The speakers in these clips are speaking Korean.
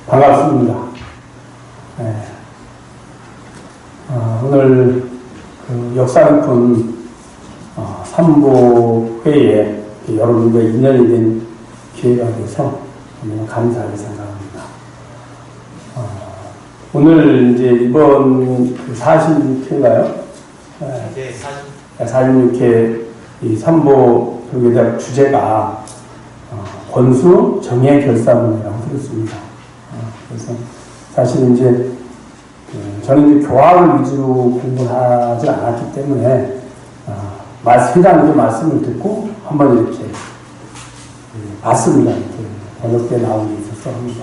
반갑습니다. 오늘 그 역사 깊은 삼보회에 여러분과 인연이 된 기회가 돼서 너무 감사하게 생각합니다. 오늘 이제 이번 46회인가요? 네, 46회 이 삼보 설교대학 주제가 권수 정의 결사문이라고 들었습니다. 그래서 사실 이제 저는 이제 교학을 위주로 공부를 하지 않았기 때문에 회장님의 말씀을 듣고 한번 이렇게 봤습니다. 번역기에 나온 게 있어서 한번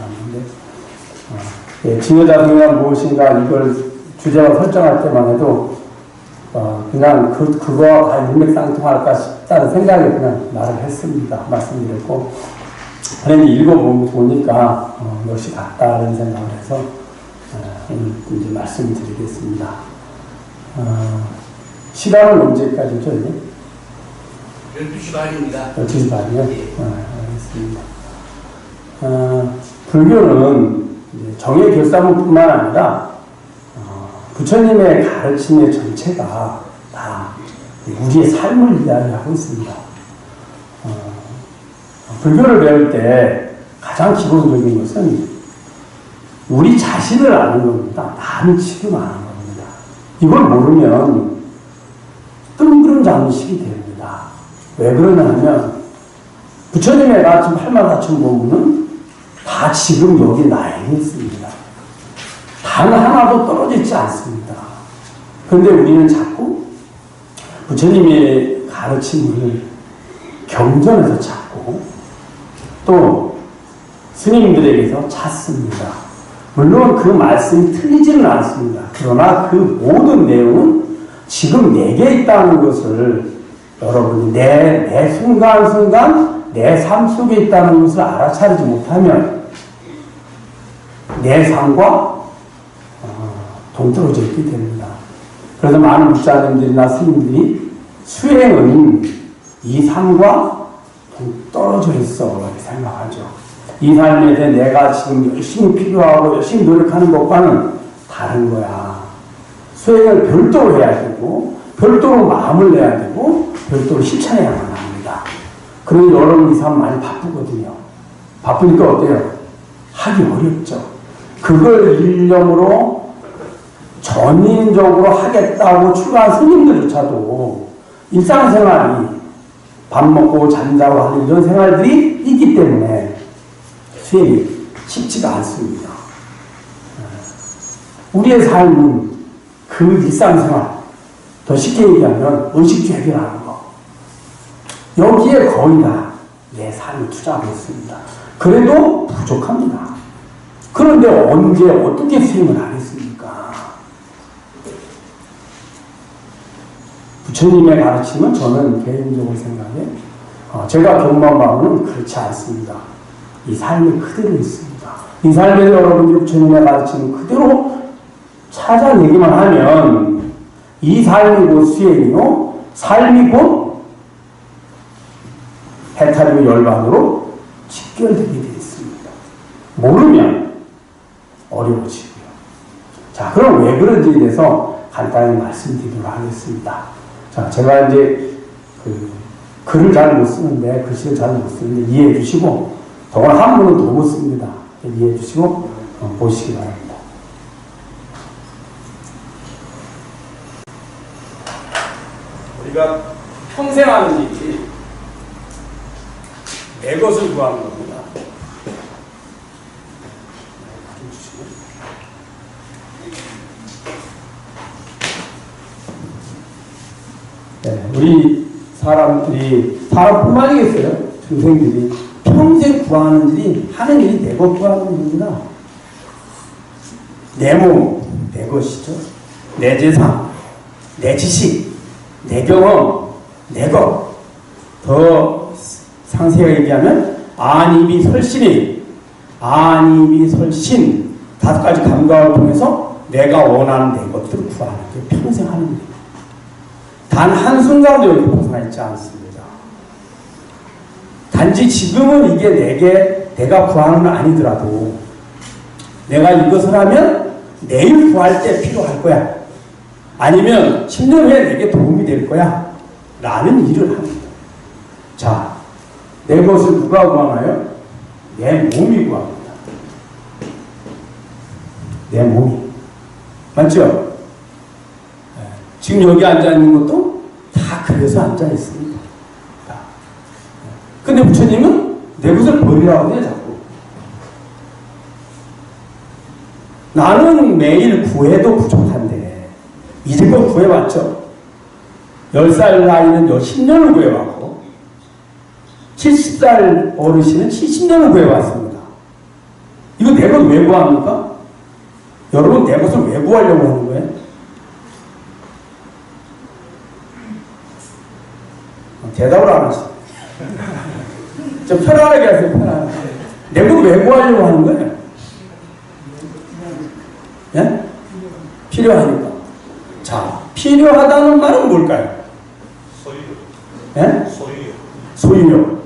봤는데 증여자 성향 무엇인가 이걸 주제로 설정할 때만 해도 그냥 그거와 다 일맥상통할까 싶다는 생각에 그냥 말을 했습니다. 말씀드렸고 그런데 읽어보니까 역시 같다는 생각을 해서 오늘 이제 말씀을 드리겠습니다. 시간은 언제까지죠? 12시 반입니다. 12시 반이요? 네. 알겠습니다. 불교는 정의 결사문뿐만 아니라 부처님의 가르침의 전체가 다 우리의 삶을 이야기하고 있습니다. 불교를 배울 때 가장 기본적인 것은 우리 자신을 아는 겁니다. 나는 지금 아는 겁니다. 이걸 모르면 뜬구름 잡으시게 됩니다. 왜 그러냐면 부처님의 가르침 8,4,000법문은 다 지금 여기 나에 있습니다. 단 하나도 떨어져 있지 않습니다. 그런데 우리는 자꾸 부처님의 가르침을 경전에서 찾고 또 스님들에게서 찾습니다. 물론 그 말씀이 틀리지는 않습니다. 그러나 그 모든 내용은 지금 내게 있다는 것을 여러분이 내 순간순간 내 삶 속에 있다는 것을 알아차리지 못하면 내 삶과 동떨어져 있게 됩니다. 그래서 많은 목사님들이나 스님들이 수행은 이 삶과 동떨어져 있어 이렇게 생각하죠. 이 삶에 대해 내가 지금 열심히 필요하고 열심히 노력하는 것과는 다른 거야. 수행을 별도로 해야 되고 별도로 마음을 내야 되고 별도로 실천해야만 합니다. 그러니 여러분 이 삶 많이 바쁘거든요. 바쁘니까 어때요? 하기 어렵죠. 그걸 일념으로 전인적으로 하겠다고 출가한 스님들조차도 일상생활이 밥 먹고 잠자고 하는 이런 생활들이 있기 때문에 수행이 쉽지가 않습니다. 우리의 삶은 그 일상생활, 더 쉽게 얘기하면 의식주 해결하는 거, 여기에 거의 다 내 삶을 투자하고 있습니다. 그래도 부족합니다. 그런데 언제 어떻게 수행을 하겠습니까? 부처님의 가르침은 저는 개인적으로 생각해 제가 경험한 바로는 그렇지 않습니다. 이 삶이 그대로 있습니다. 이 삶에 여러분들이 부처님의 가르침을 그대로 찾아내기만 하면 이 삶이 곧 수행이요 삶이 곧 해탈이고 열반으로 직결되게 되어 있습니다. 모르면 어려워지고요. 자, 그럼 왜 그런지에 대해서 간단히 말씀드리도록 하겠습니다. 자, 제가 이제 글을 잘 못 쓰는데, 글씨를 잘 못 쓰는데 이해해 주시고, 더구나 한문은 더 못 씁니다. 이해해 주시고, 보시기 바랍니다. 우리가 평생 하는 일이 내 것을 구하는 겁니다. 네, 우리 사람뿐만이겠어요. 중생들이 평생 구하는 일이 하는 일이 내 것 구하는 일입니다. 내 몸, 내 것이죠. 내 재산, 내 지식, 내 경험, 내 것. 더 상세하게 얘기하면 안이미 설신이 안이미 설신 5가지 감각을 통해서 내가 원하는 내 것들을 구하는 게 평생 하는 일입니다. 단 한순간도 여기 벗어나 있지 않습니다. 단지 지금은 이게 내게 내가 구하는 건 아니더라도 내가 이것을 하면 내일 구할 때 필요할 거야. 아니면 10년 후에 내게 도움이 될 거야. 라는 일을 합니다. 자, 내 것을 누가 구하나요? 내 몸이 구합니다. 내 몸이. 맞죠? 지금 여기 앉아있는 것도 다 그래서 앉아있습니다. 근데 부처님은 내 것을 버리라고 해요, 자꾸. 나는 매일 구해도 부족한데, 이제껏 구해왔죠? 10살 나이는 10년을 구해왔고, 70살 어르신은 70년을 구해왔습니다. 이거 내 것 왜 구합니까? 여러분, 내 것을 왜 구하려고 하는 거예요? 대답을 안 하시죠. 좀 편안하게 하세요, 편안하게. 내 것 왜 구하려고 하는 거예요? 예? 필요하니까. 자, 필요하다는 말은 뭘까요? 소유욕. 예? 소유욕. 소유욕.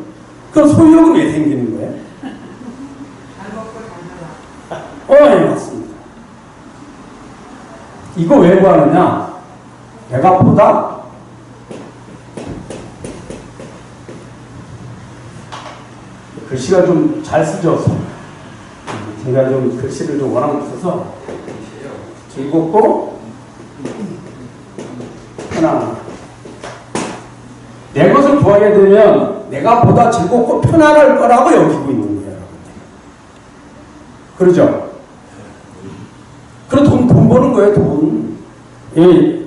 그럼 소유욕은 왜 생기는 거예요? 예, 맞습니다. 이거 왜 구하느냐? 내가 보다 글씨가 좀 잘 쓰져서 제가 좀 글씨를 좀 원하는 것 같아서 즐겁고 편안한 내 것을 구하게 되면 내가 보다 즐겁고 편안할 거라고 여기고 있는 거예요, 여러분들. 그러죠? 그럼 돈 버는 거예요, 돈.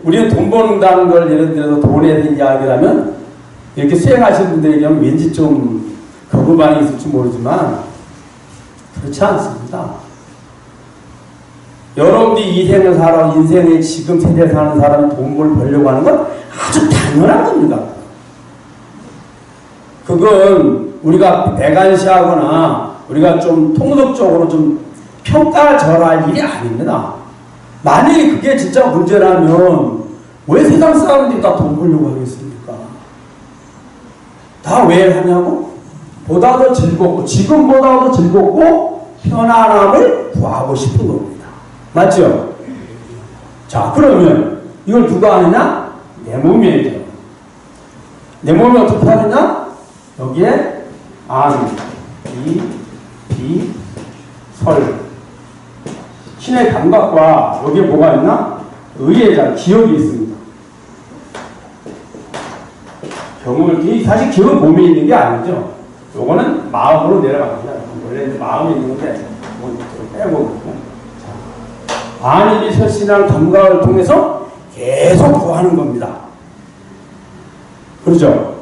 우리는 돈 버는다는 걸 예를 들어서 돈에 대한 이야기를 하면 이렇게 수행하시는 분들에게 하면 왠지 좀 거부반응이 있을지 모르지만 그렇지 않습니다. 여러분들이 인생을 살아, 인생의 지금 세대에 사는 사람이 돈을 벌려고 하는 건 아주 당연한 겁니다. 그건 우리가 배관시하거나 우리가 좀 통속적으로 좀 평가절하할 일이 아닙니다. 만약에 그게 진짜 문제라면 왜 세상 사람들이 다 돈 벌려고 하겠습니까? 다 왜 하냐고? 보다 더 즐겁고, 지금보다 더 즐겁고 편안함을 구하고 싶은 겁니다. 맞죠? 자, 그러면 이걸 누가 하느냐? 내 몸이 해야죠. 내 몸이 어떻게 하느냐? 여기에 안, 이, 비, 설. 신의 감각과 여기에 뭐가 있나? 의의 자, 기억이 있습니다. 사실 기억은 몸에 있는 게 아니죠. 요거는 마음으로 내려갑니다. 원래 마음에 있는데, 빼고. 안이 설신한 감각을 통해서 계속 구하는 겁니다. 그렇죠?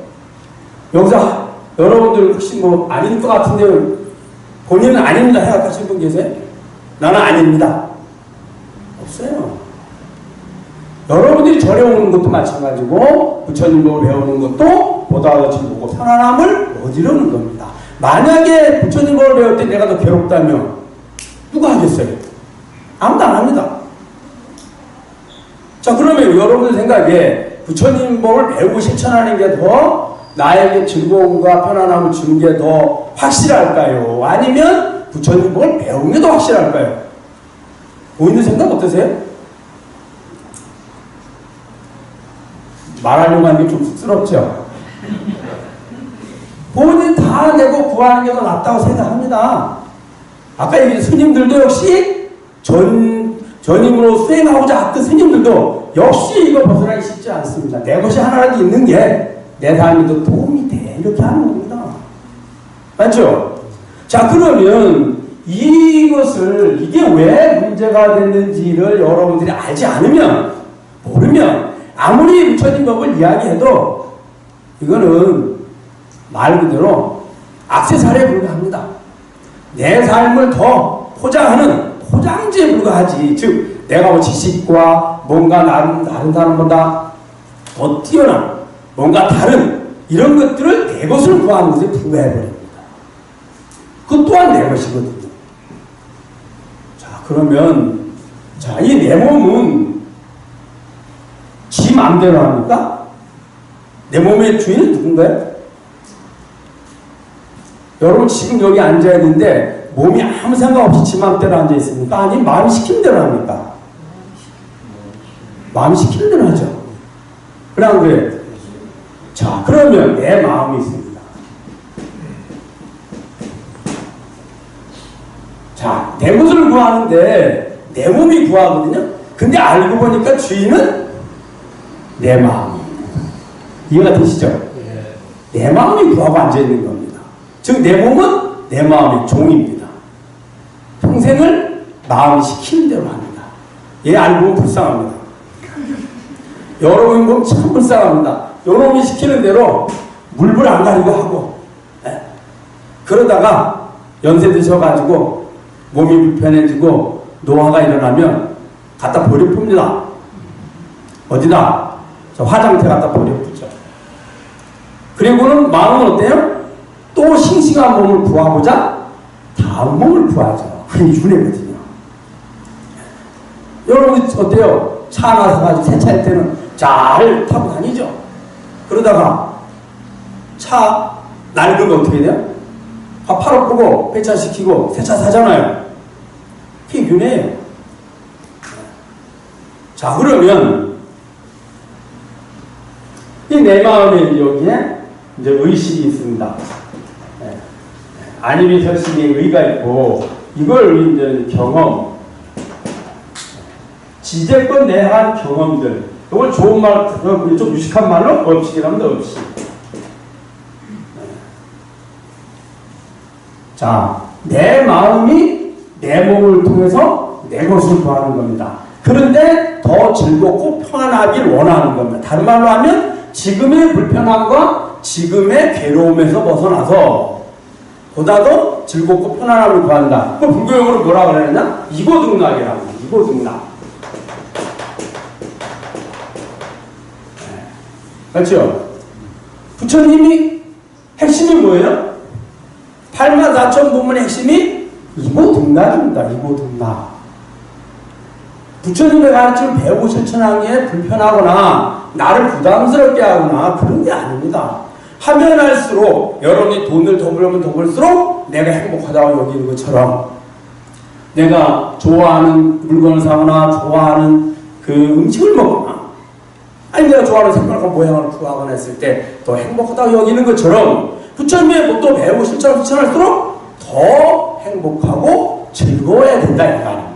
여기서 여러분들 혹시 뭐 아닌 것 같은데 본인은 아닙니다 생각하시는 분 계세요? 나는 아닙니다. 없어요. 여러분들이 절에 오는 것도 마찬가지고 부처님을 배우는 것도 보다 더 즐겁고 편안함을 얻으려는 겁니다. 만약에 부처님을 배울 때 내가 더 괴롭다면 누가 하겠어요? 아무도 안 합니다. 자, 그러면 여러분들 생각에 부처님 법을 배우고 실천하는 게 더 나에게 즐거움과 편안함을 주는 게 더 확실할까요? 아니면 부처님 법을 배우는 게 더 확실할까요? 본인의 생각 어떠세요? 말하려고 하는 게 좀 쑥스럽죠? 본인 다 내고 구하는 게 더 낫다고 생각합니다. 아까 얘기한 스님들도 역시 전임으로 수행하고자 했던 스님들도 역시 이거 벗어나기 쉽지 않습니다. 내 것이 하나라도 있는 게 내 삶에 더 도움이 돼. 이렇게 하는 겁니다. 맞죠? 자, 그러면 이게 왜 문제가 됐는지를 여러분들이 알지 않으면, 모르면, 아무리 부처님 법을 이야기해도 이거는 말 그대로 액세서리에 불과합니다. 내 삶을 더 포장하는 포장지에 불과하지. 즉 내가 뭐 지식과 뭔가 다른 사람보다 더 뛰어난 뭔가 다른 이런 것들을 내 것을 구하는 것에 불과해버립니다. 그것 또한 내 것이거든요. 자, 그러면 이 내 몸은 지 마음대로 합니까? 내 몸의 주인은 누군가요? 여러분 지금 여기 앉아야 되는데 몸이 아무 생각 없이 지 마음대로 앉아 있습니까? 아니 마음이 시키는 대로 합니까? 마음이 시키는 대로 하죠. 그래 안 그래요? 자, 그러면 내 마음이 있습니다. 자, 내 것을 구하는데 내 몸이 구하거든요. 근데 알고 보니까 주인은 내 마음입니다. 이해가 되시죠? 내 마음이 구하고 앉아있는 겁니다. 즉 내 몸은 내 마음의 종입니다. 평생을 마음이 시키는 대로 합니다. 얘 알고 보면 불쌍합니다. 여러분이 보면 참 불쌍합니다. 여러분이 시키는 대로 물불 안 가리고 하고, 그러다가 연세 드셔가지고 몸이 불편해지고 노화가 일어나면 갖다 버려 풉니다. 어디다? 저 화장대 갖다 버려 풉죠. 그리고는 마음은 어때요? 또 싱싱한 몸을 구하고자 다음 몸을 구하죠. 그게 윤회거든요. 여러분 어때요? 차 하나 사가지고 세차할 때는 잘 타고 다니죠. 그러다가 차 낡으면 어떻게 돼요? 팔 아프고 배차시키고 세차 사잖아요. 그게 윤회예요. 자, 그러면 이 내 마음에 여기에 이제 의식이 있습니다. 안임이 설심이 의가 있고, 이걸 이제 경험, 지제껏 내한 경험들, 이걸 좋은 말, 좀 유식한 말로 업식이라면 업식. 자, 내 마음이 내 몸을 통해서 내 것을 구하는 겁니다. 그런데 더 즐겁고 평안하길 원하는 겁니다. 다른 말로 하면 지금의 불편함과 지금의 괴로움에서 벗어나서 보다도 즐겁고 편안함을 구한다. 그걸 불교용어로 뭐라 그러느냐? 이고등락이라고. 이고등락. 그렇죠? 부처님이 핵심이 뭐예요? 팔마다천 부문의 핵심이 이고등락입니다. 이고등락. 부처님의 가르침을 배우고 실천하기에 불편하거나 나를 부담스럽게 하거나 그런 게 아닙니다. 하면 할수록 여러분이 돈을 더 벌면 더 벌수록 내가 행복하다고 여기는 것처럼 내가 좋아하는 물건을 사거나 좋아하는 그 음식을 먹거나 아니 내가 좋아하는 색깔과 모양을 구하거나 했을 때 더 행복하다고 여기는 것처럼 부처님의 또 배우고 실천할수록 더 행복하고 즐거워야 된다 이 말입니다.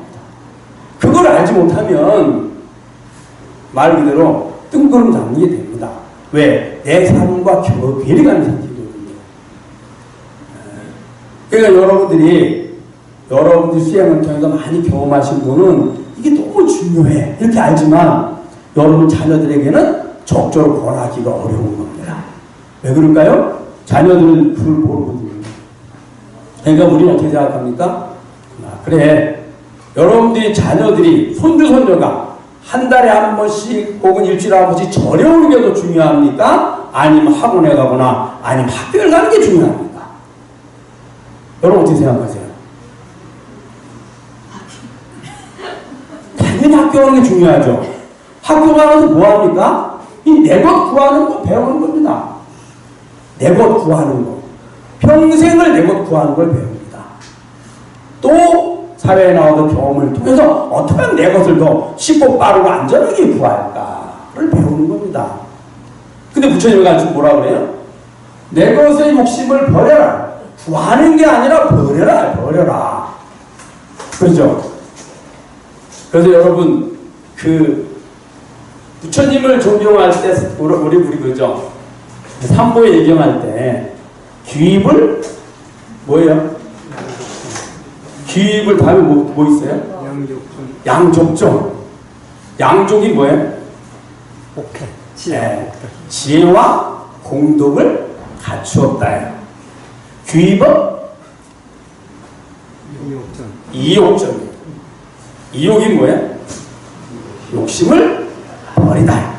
그걸 알지 못하면 말 그대로 뜬구름 잡는 게 됩니다. 왜? 내 삶과 괴리감이 생기거든요. 그러니까 여러분들 수행을 통해서 많이 경험하신 분은 이게 너무 중요해. 이렇게 알지만 여러분 자녀들에게는 적절히 권하기가 어려운 겁니다. 왜 그럴까요? 자녀들은 그걸 모르거든요. 그러니까 우리는 어떻게 생각합니까? 그래. 여러분들이 자녀들이 손주 손녀가 한 달에 한 번씩 혹은 일주일에 한 번씩 절에 오는 게 더 중요합니까? 아니면 학원에 가거나 아니면 학교를 가는 게 중요합니까? 여러분 어떻게 생각하세요? 당연히 학교 가는 게 중요하죠. 학교 가면서 뭐합니까? 이 내 것 구하는 거 배우는 겁니다. 내 것 구하는 거. 평생을 내 것 구하는 걸 배웁니다. 또 사회에 나와서 경험을 통해서 어떻게 하면 내 것을 더 쉽고 빠르고 안전하게 구할까를 배우는 겁니다. 근데 부처님이 가지고 뭐라 그래요? 내 것의 욕심을 버려라. 구하는 게 아니라 버려라. 그렇죠? 그래서 여러분 부처님을 존경할 때 우리 그죠? 삼보에 예경할 때 귀입을 뭐예요? 귀입을 다음에 뭐 있어요? 양족종. 양족이 뭐예요? 지혜와 공덕을 갖추었다. 귀입은 이욕전. 이욕이 뭐예요? 욕심을 버리다.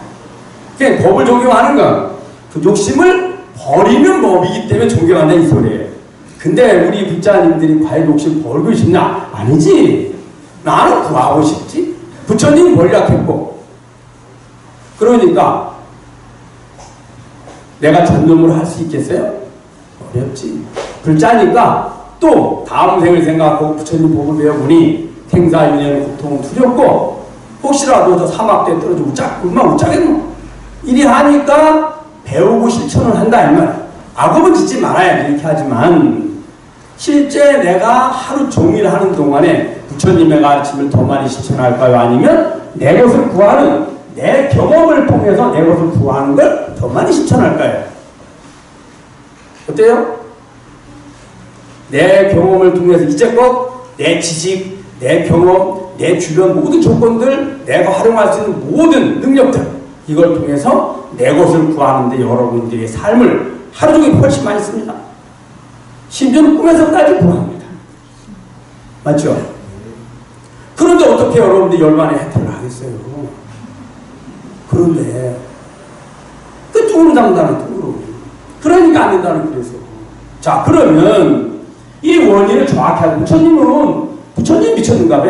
그러니까 법을 존경하는 건 그 욕심을 버리는 법이기 때문에 존경한다 이 소리예요. 근데 우리 부자님들이 과연 욕심 버리고 싶냐? 아니지. 나는 구하고 싶지. 부처님 권략했고. 그러니까 내가 전념으로 할 수 있겠어요? 어렵지. 불자니까 또 다음 생을 생각하고 부처님 복을 배워보니 생사윤회는 고통은 두렵고 혹시라도 저 사막대에 떨어져 얼마나 웃자겠노. 이리 하니까 배우고 실천을 한다 이 말. 악업은 짓지 말아야 이렇게 하지만 실제 내가 하루 종일 하는 동안에 부처님의 가르침을 더 많이 실천할까요? 아니면 내 것을 구하는 내 경험을 통해서 내 것을 구하는 걸 더 많이 실천할까요? 어때요? 내 경험을 통해서 이제껏 내 지식, 내 경험, 내 주변 모든 조건들, 내가 활용할 수 있는 모든 능력들, 이걸 통해서 내 것을 구하는데 여러분들의 삶을 하루 종일 훨씬 많이 씁니다. 심지어는 꿈에서까지 구합니다. 맞죠? 그런데 어떻게 여러분들이 열반의 혜택을 하겠어요? 그런데 그 뚱으로 장다는 뚱으로. 그러니까 안 된다는 그래서. 자, 그러면 이 원인을 정확히 하고 부처님 미쳤는가 봐.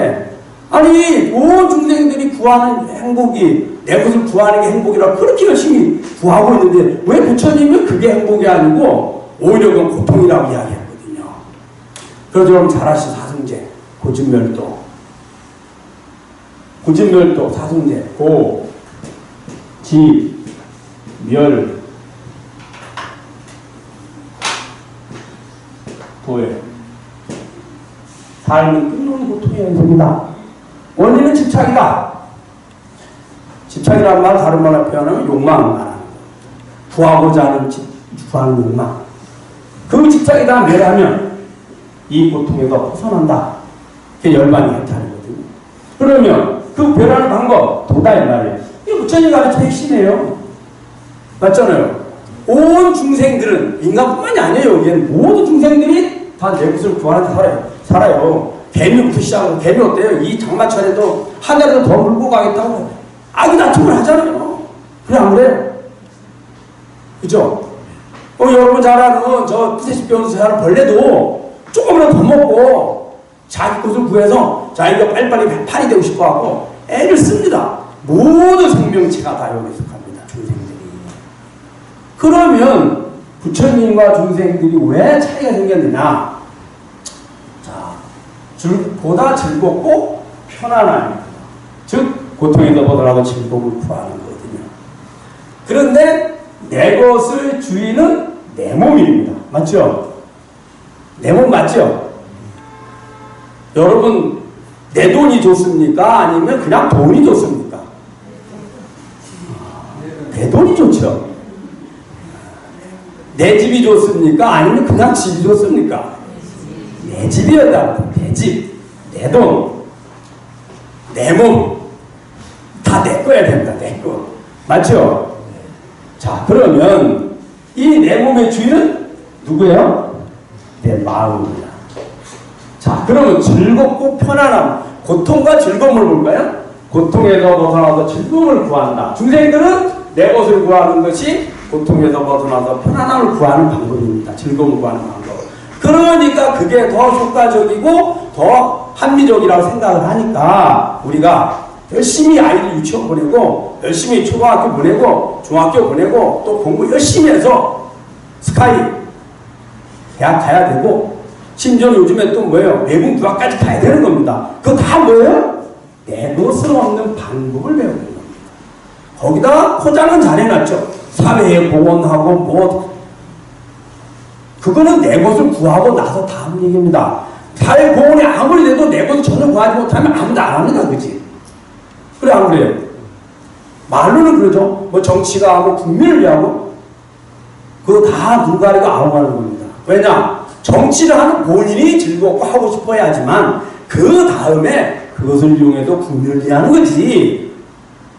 아니 온 중생들이 구하는 행복이 내 것을 구하는 게 행복이라고 그렇게 열심히 구하고 있는데 왜 부처님은 그게 행복이 아니고 오히려 그건 고통이라고 이야기하거든요. 그래서 여러분 잘 아시죠? 사승제, 고진멸도, 사승제, 고, 지, 멸, 도에 삶은 끝없는 고통의 연속이다. 원인은 집착이다. 집착이라는 말 다른 말로 표현하면 욕망을 말하는 거예요. 구하고자 하는 구하는 욕망. 그 집착이다 멸하면 이 고통에서 벗어난다. 그게 열반의 혜택이거든요. 그러면 그 멸하는 방법 도다 이 말이에요. 이게 부처님 가르침의 핵심이에요. 맞잖아요. 온 중생들은 인간뿐만이 아니에요. 여기에는 모든 중생들이 다 내 것을 구하는 살아요. 개미부터 시작하고 개미 어때요? 이 장마철에도 하늘에도 더 물고 가겠다고 아기 다툼을 하잖아요. 그래 안 그래요? 그죠? 여러분 잘 아는 저 푸세식 변호사 사는 벌레도 조금이라도 더 먹고 자기 것을 구해서 자기가 빨리빨리 팔이 되고 싶어하고 애를 씁니다. 모든 생명체가 다 여기에 속합니다. 중생들이. 그러면 부처님과 중생들이 왜 차이가 생겼느냐? 보다 즐겁고 편안함, 즉 고통에서 벗어나고 즐거움을 구하는 거거든요. 그런데 내 것을 주인은 내 몸입니다. 맞죠? 내 몸 맞죠? 여러분 내 돈이 좋습니까? 아니면 그냥 돈이 좋습니까? 내 돈이 좋죠. 내 집이 좋습니까? 아니면 그냥 집이 좋습니까? 내 집이었다. 내 집, 내 돈, 내 몸, 다 내 거야 된다. 내 거. 맞죠? 자, 그러면 이 내 몸의 주인은 누구예요? 내 마음입니다. 자, 그러면 즐겁고 편안함, 고통과 즐거움을 볼까요? 고통에서 벗어나서 즐거움을 구한다. 중생들은 내 것을 구하는 것이 고통에서 벗어나서 편안함을 구하는 방법입니다. 즐거움을 구하는 방법. 그러니까 그게 더 효과적이고 더 합리적이라고 생각을 하니까 우리가 열심히 아이들 유치원 보내고 열심히 초등학교 보내고 중학교 보내고 또 공부 열심히 해서 스카이 대학 가야 되고 심지어 요즘에 또 뭐예요? 외국 유학까지 가야 되는 겁니다. 그거 다 뭐예요? 내 것을 얻는 방법을 배우는 겁니다. 거기다 포장은 잘 해놨죠. 사회에 공헌하고 뭐 그거는 내 것을 구하고 나서 다음 얘기입니다. 사회 공헌이 아무리 돼도 내 것을 전혀 구하지 못하면 아무도 안 합니다. 그치? 그래 안 그래요? 말로는 그러죠. 뭐 정치가 하고 국민을 위하고 그거 다 눈 가리고 아웅하는 겁니다. 왜냐? 정치를 하는 본인이 즐겁고 하고 싶어야 하지만 그 다음에 그것을 이용해서 국민을 위하는 거지.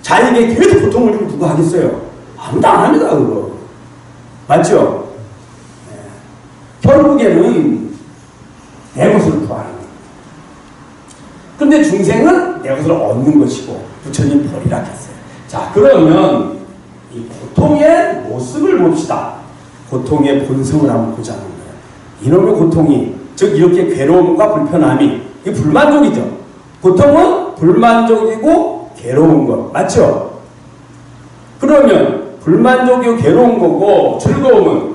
자기에게 계속 고통을 주고 누가 하겠어요? 아무도 안 합니다. 그거. 맞죠? 결국에는 내 것을 구하는 거예요. 그런데 중생은 내 것을 얻는 것이고 부처님 버리라 했어요. 자, 그러면 이 고통의 모습을 봅시다. 고통의 본성을 한번 보자는 거예요. 이놈의 고통이, 즉 이렇게 괴로움과 불편함이 이게 불만족이죠. 고통은 불만족이고 괴로운 것. 맞죠? 그러면 불만족이고 괴로운 거고 즐거움은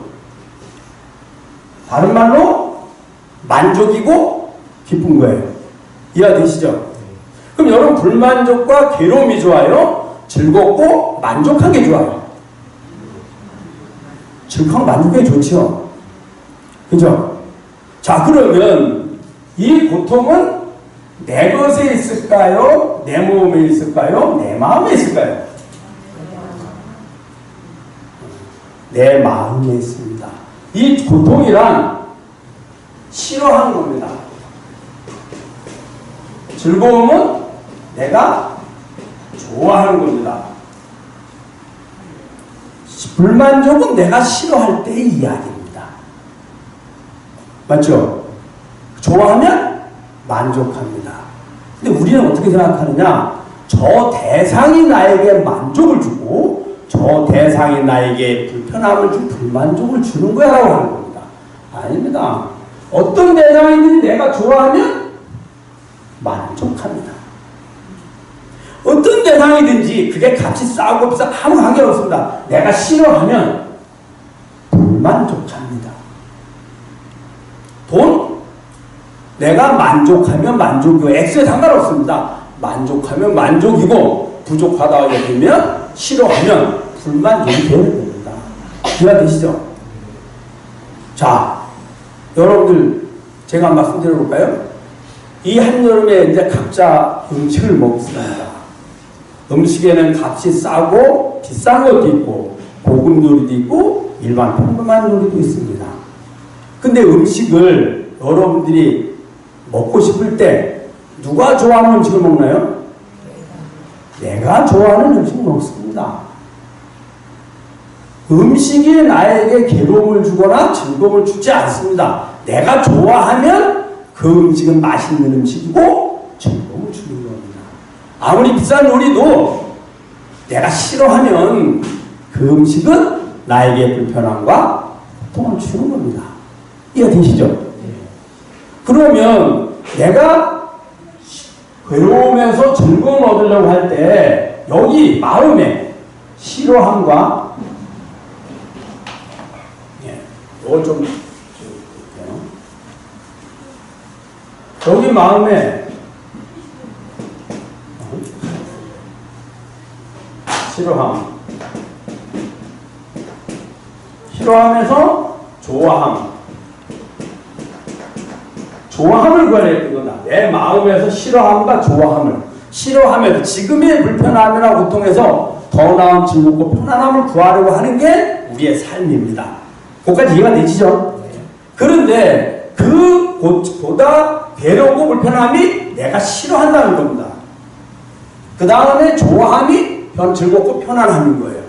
다른 말로 만족이고 기쁜 거예요. 이해되시죠? 그럼 여러분 불만족과 괴로움이 좋아요? 즐겁고 만족한 게 좋아요? 즐겁고 만족한 게 좋죠. 그죠? 자, 그러면 이 고통은 내 것에 있을까요? 내 몸에 있을까요? 내 마음에 있을까요? 내 마음에 있습니다. 이 고통이란 싫어하는 겁니다. 즐거움은 내가 좋아하는 겁니다. 불만족은 내가 싫어할 때의 이야기입니다. 맞죠? 좋아하면 만족합니다. 근데 우리는 어떻게 생각하느냐? 저 대상이 나에게 만족을 주고 저 대상이 나에게 불편함을 주고 불만족을 주는 거야 라고 하는 겁니다. 아닙니다. 어떤 대상이든지 내가 좋아하면 만족합니다. 어떤 대상이든지 그게 값이 싸고 비싸 아무 관계없습니다. 내가 싫어하면 불만족합니다. 돈? 내가 만족하면 만족이고 X에 상관없습니다. 만족하면 만족이고 부족하다고 여기면 싫어하면 불만족이 되는 겁니다. 이해가 되시죠? 자, 여러분들 제가 말씀드려 볼까요? 이 한여름에 이제 각자 음식을 먹습니다. 음식에는 값이 싸고 비싼 것도 있고 고급 요리도 있고 일반 평범한 요리도 있습니다. 근데 음식을 여러분들이 먹고 싶을 때 누가 좋아하는 음식을 먹나요? 내가 좋아하는 음식을 먹습니다. 음식이 나에게 괴로움을 주거나 즐거움을 주지 않습니다. 내가 좋아하면 그 음식은 맛있는 음식이고 즐거움을 주는 겁니다. 아무리 비싼 요리도 내가 싫어하면 그 음식은 나에게 불편함과 고통을 주는 겁니다. 이해되시죠? 그러면 내가 괴로움에서 즐거움을 얻으려고 할 때 여기 마음에 싫어함과 이걸 좀 여기 마음에 싫어함에서 좋아함을 구하려는 거다. 내 마음에서 싫어함과 싫어함에서 지금의 불편함이나 고통에서 더 나은 즐겁고 편안함을 구하려고 하는 게 우리의 삶입니다. 그것까지 이해가 되시죠? 그런데 그보다 괴로우고 불편함이 내가 싫어한다는 겁니다. 그 다음에 좋아함이 즐겁고 편안함인 거예요.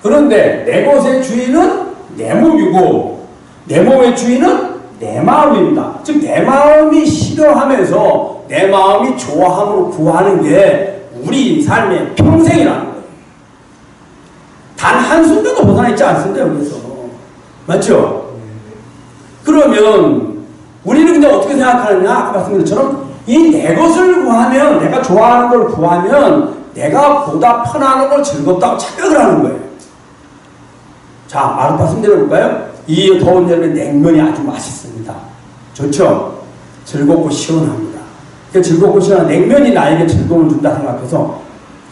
그런데 내 것의 주인은 내 몸이고 내 몸의 주인은 내 마음입니다. 즉 내 마음이 싫어하면서 내 마음이 좋아함으로 구하는 게 우리 삶의 평생이라는 거예요. 단 한순간도 벗어나 있지 않습니다. 여기서. 맞죠? 그러면 우리는 근데 어떻게 생각하느냐? 아까 말씀드린 것처럼 이 내 것을 구하면, 내가 좋아하는 걸 구하면 내가 보다 편안한 걸 즐겁다고 착각을 하는 거예요. 자, 말씀드려 볼까요? 이 더운 여름에 냉면이 아주 맛있습니다. 좋죠? 즐겁고 시원합니다. 그 즐겁고 시원한 냉면이 나에게 즐거움을 준다 생각해서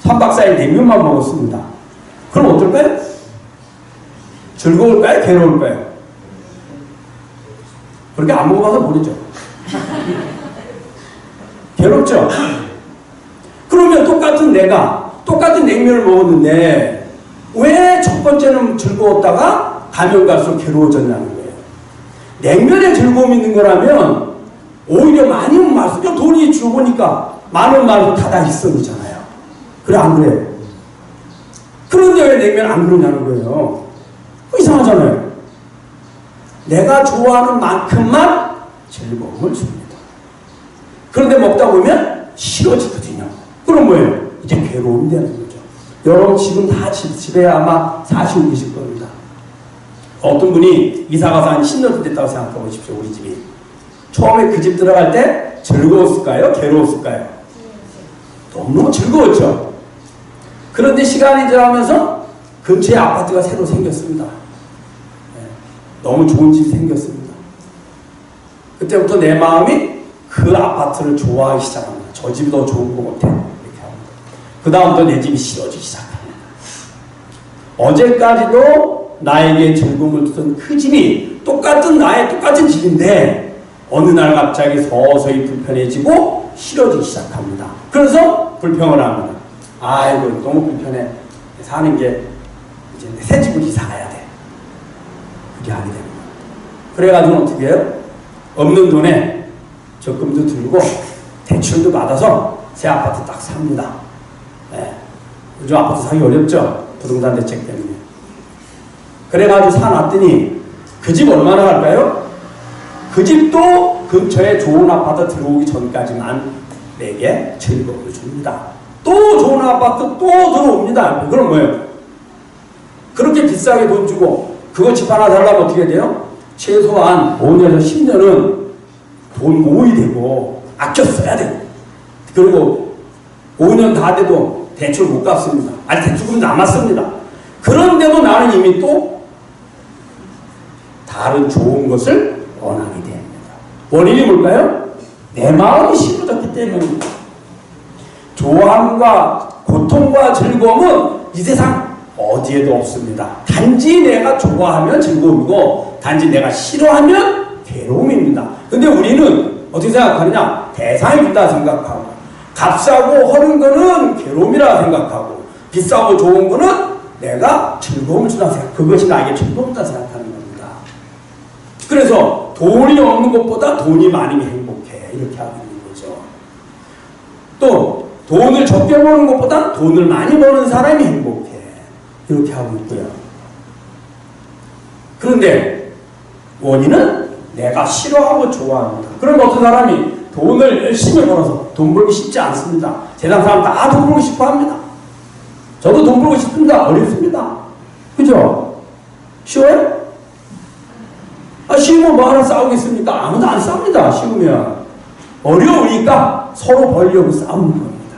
3박 4일 냉면만 먹었습니다. 그럼 어떨까요? 즐거울까요? 괴로울까요? 그렇게 안 먹어봐서 모르죠. 괴롭죠? 그러면 똑같은 냉면을 먹었는데 왜 첫 번째는 즐거웠다가 가면 갈수록 괴로워졌냐는 거예요. 냉면에 즐거움이 있는 거라면 오히려 많이 맛있게 돈이 주보니까 많은 말도 다다익선이잖아요. 그래 안 그래? 그런데 왜 냉면 안 그러냐는 거예요. 이상하잖아요. 내가 좋아하는 만큼만 즐거움을 줍니다. 그런데 먹다 보면 싫어지거든요. 그럼 뭐예요? 이제 괴로움이 되는 거죠. 여러분 지금 다 집에 아마 사시고 계실 겁니다. 어떤 분이 이사가서 한 10년 됐다고 생각해 보십시오. 우리 집이. 처음에 그 집 들어갈 때 즐거웠을까요? 괴로웠을까요? 너무 즐거웠죠. 그런데 시간이 지나면서 근처에 아파트가 새로 생겼습니다. 너무 좋은 집이 생겼습니다. 그때부터 내 마음이 그 아파트를 좋아하기 시작합니다. 저 집이 더 좋은 것 같아. 이렇게 합니다. 그 다음부터 내 집이 싫어지기 시작합니다. 어제까지도 나에게 즐거움을 주던 그 집이 나의 똑같은 집인데 어느 날 갑자기 서서히 불편해지고 싫어지기 시작합니다. 그래서 불평을 합니다. 아이고 너무 불편해. 사는 게 이제 새 집으로 이사 가야 돼. 그게 하게 됩니다. 그래가지고 어떻게 해요? 없는 돈에 적금도 들고 대출도 받아서 새 아파트 딱 삽니다. 네. 요즘 아파트 사기 어렵죠? 부동산 대책 때문에. 그래가지고 사놨더니 그 집 얼마나 갈까요? 그 집도 근처에 좋은 아파트 들어오기 전까지만 내게 즐거움을 줍니다. 또 좋은 아파트 또 들어옵니다. 그럼 뭐예요? 그렇게 비싸게 돈 주고 그거 집 하나 살려면 어떻게 돼요? 최소한 5년에서 10년은 돈 모이 되고 아껴 써야 돼요. 그리고 5년 다 돼도 대출 못 갚습니다. 아니 대출금 남았습니다. 그런데도 나는 이미 또 다른 좋은 것을 원하게 됩니다. 원인이 뭘까요? 내 마음이 싫어졌기 때문입니다. 좋아함과 고통과 즐거움은 이 세상 어디에도 없습니다. 단지 내가 좋아하면 즐거움이고 단지 내가 싫어하면 괴로움입니다. 근데 우리는 어떻게 생각하느냐? 대상이 있다 생각하고 값싸고 허른 거는 괴로움이라 생각하고 비싸고 좋은 거는 내가 즐거움을 준다 생각, 그것이 나에게 즐거움이다 생각하는 겁니다. 그래서 돈이 없는 것보다 돈이 많으면 행복해 이렇게 하고 있는 거죠. 또 돈을 적게 버는 것보다 돈을 많이 버는 사람이 행복해 이렇게 하고 있고요. 그런데 원인은 내가 싫어하고 좋아합니다. 그럼 어떤 사람이 돈을 열심히 벌어서 돈 벌기 쉽지 않습니다. 세상 사람 다 돈 벌고 싶어 합니다. 저도 돈 벌고 싶습니다. 어렵습니다. 그죠? 쉬워요? 쉬우면 뭐 하나 싸우겠습니까? 아무도 안 싸웁니다. 쉬우면. 어려우니까 서로 벌려고 싸우는 겁니다.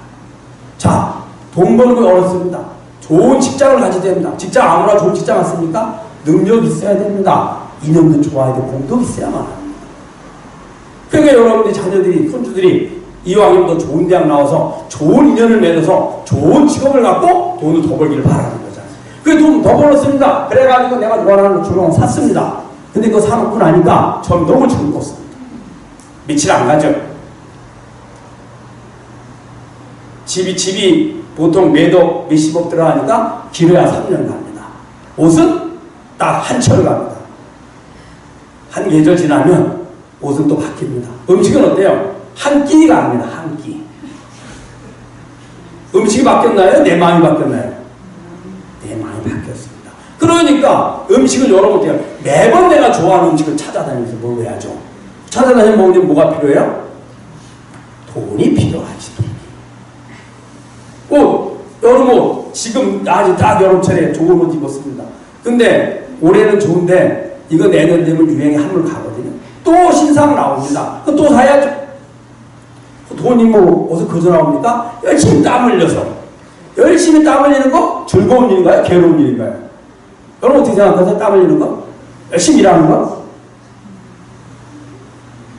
자, 돈 버는 거 어렵습니다. 좋은 직장을 가져야 됩니다. 직장 아무나 좋은 직장 왔습니까? 능력이 있어야 됩니다. 인연도 좋아야 되고 공덕이 있어야만 합니다. 그러니까 여러분들 자녀들이 손주들이 이왕이면 더 좋은 대학 나와서 좋은 인연을 맺어서 좋은 직업을 갖고 돈을 더 벌기를 바라는 거잖아요. 그래 돈 더 벌었습니다. 그래가지고 내가 좋아하는 주long 샀습니다. 근데 그거 사놓고 나니까 전 너무 즐거웠습니다. 며칠 안 가죠. 집이 보통 몇억 몇십억 들어가니까 길어야 3년 갑니다. 옷은 딱 한 철 갑니다. 한 계절 지나면 옷은 또 바뀝니다. 음식은 어때요? 한 끼가 아닙니다. 한 끼. 음식이 바뀌었나요? 내 마음이 바뀌었나요? 내 마음이 바뀌었습니다. 그러니까 음식을 여러분 어때요? 매번 내가 좋아하는 음식을 찾아다니면서 먹어야죠. 찾아다니면서 먹으면 뭐가 필요해요? 돈이 필요하지. 옷, 여러분 지금 아주 딱 여름철에 좋은 옷 입었습니다. 근데 올해는 좋은데 이거 내년 되면 유행이 한물 가거든요. 또 신상 나옵니다. 또 사야죠. 돈이 뭐 어디서 거저 나옵니까? 열심히 땀 흘려서. 열심히 땀 흘리는 거 즐거운 일인가요? 괴로운 일인가요? 여러분 어떻게 생각하세요? 땀 흘리는 거? 열심히 일하는 거?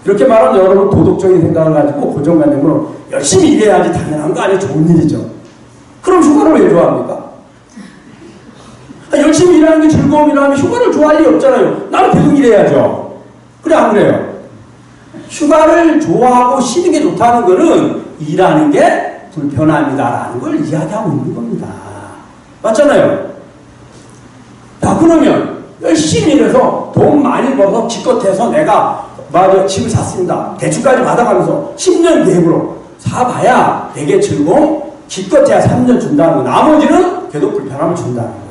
이렇게 말하면 여러분 도덕적인 생각을 가지고 고정관념으로 열심히 일해야지 당연한 거 아니에요? 좋은 일이죠. 그럼 휴가를 왜 좋아합니까? 열심히 일하는 게 즐거움이라면 휴가를 좋아할 리 없잖아요. 나는 계속 일해야죠. 그래 안 그래요? 휴가를 좋아하고 쉬는 게 좋다는 거는 일하는 게 불편합니다라는 걸 이야기하고 있는 겁니다. 맞잖아요? 자, 그러면 열심히 일해서 돈 많이 벌어서 기껏해서 내가 집을 샀습니다. 대출까지 받아가면서 10년 계획으로 사봐야 내게 즐거움 기껏해야 3년 준다는 거. 나머지는 계속 불편함을 준다는 거예요.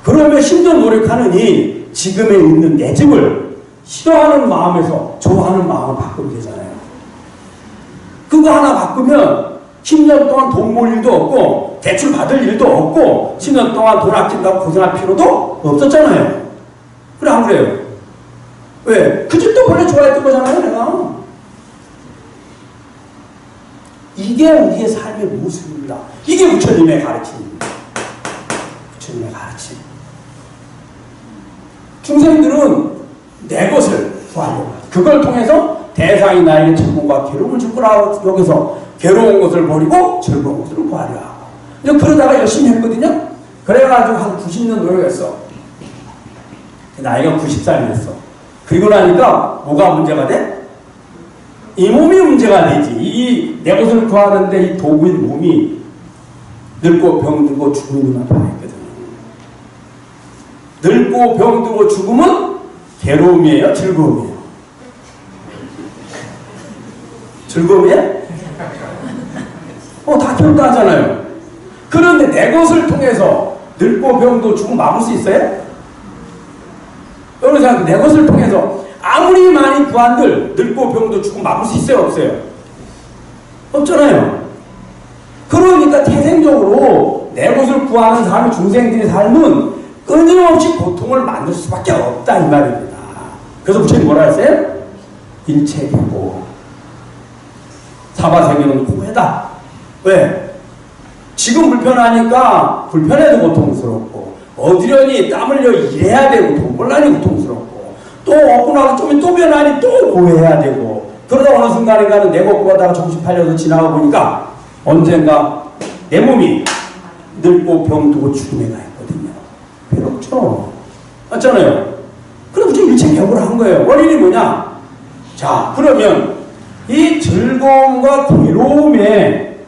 그러면 10년 노력하느니 지금에 있는 내 집을 싫어하는 마음에서 좋아하는 마음을 바꾸면 되잖아요. 그거 하나 바꾸면 10년 동안 돈 모을 일도 없고 대출 받을 일도 없고 10년 동안 돈 아낀다고 고생할 필요도 없었잖아요. 그래 안 그래요? 왜? 그 집도 원래 좋아했던 거잖아요 내가. 이게 우리의 삶의 모습입니다. 이게 부처님의 가르침입니다. 부처님의 가르침. 중생들은 내 것을 구하려고. 그걸 통해서 대상이 나에게 즐거움과 괴로움을 줄 거라고 여기서 괴로운 것을 버리고 즐거운 것을 구하려 하고. 이제 그러다가 열심히 했거든요. 그래가지고 한 90년 노력했어. 나이가 90살이 됐어. 그리고 나니까 뭐가 문제가 돼? 이 몸이 문제가 되지. 이 내 것을 구하는데 이 도구인 몸이 늙고 병들고 죽음이 눈앞에 있거든. 늙고 병들고 죽음은 괴로움이에요? 즐거움이에요? 즐거움이에요? 다 괴롭다하잖아요. 그런데 내 것을 통해서 늙고 병도 죽음 막을 수 있어요? 여러분 생각해. 내 것을 통해서 아무리 많이 구한들 늙고 병도 죽음 막을 수 있어요? 없어요? 없잖아요. 그러니까 태생적으로 내 것을 구하는 사람의 중생들의 삶은 끊임없이 고통을 만들 수밖에 없다 이 말입니다. 그래서 부처님 뭐라 했어요? 일체계고 사바세계는 고해다. 왜? 지금 불편하니까 불편해도 고통스럽고 어디려니 땀 흘려 일해야 되고 돈 벌라니 고통스럽고 또 얻고 나서 좀 또 변하니 또 고해야 되고 그러다 어느 순간인가는 내 것 구하다가 정신 팔려서 지나가 보니까 언젠가 내 몸이 늙고 병두고 죽음에 가 있거든요. 괴롭죠? 맞잖아요. 그럼 이제 일체격으로 한 거예요. 원인이 뭐냐? 자, 그러면 이 즐거움과 괴로움의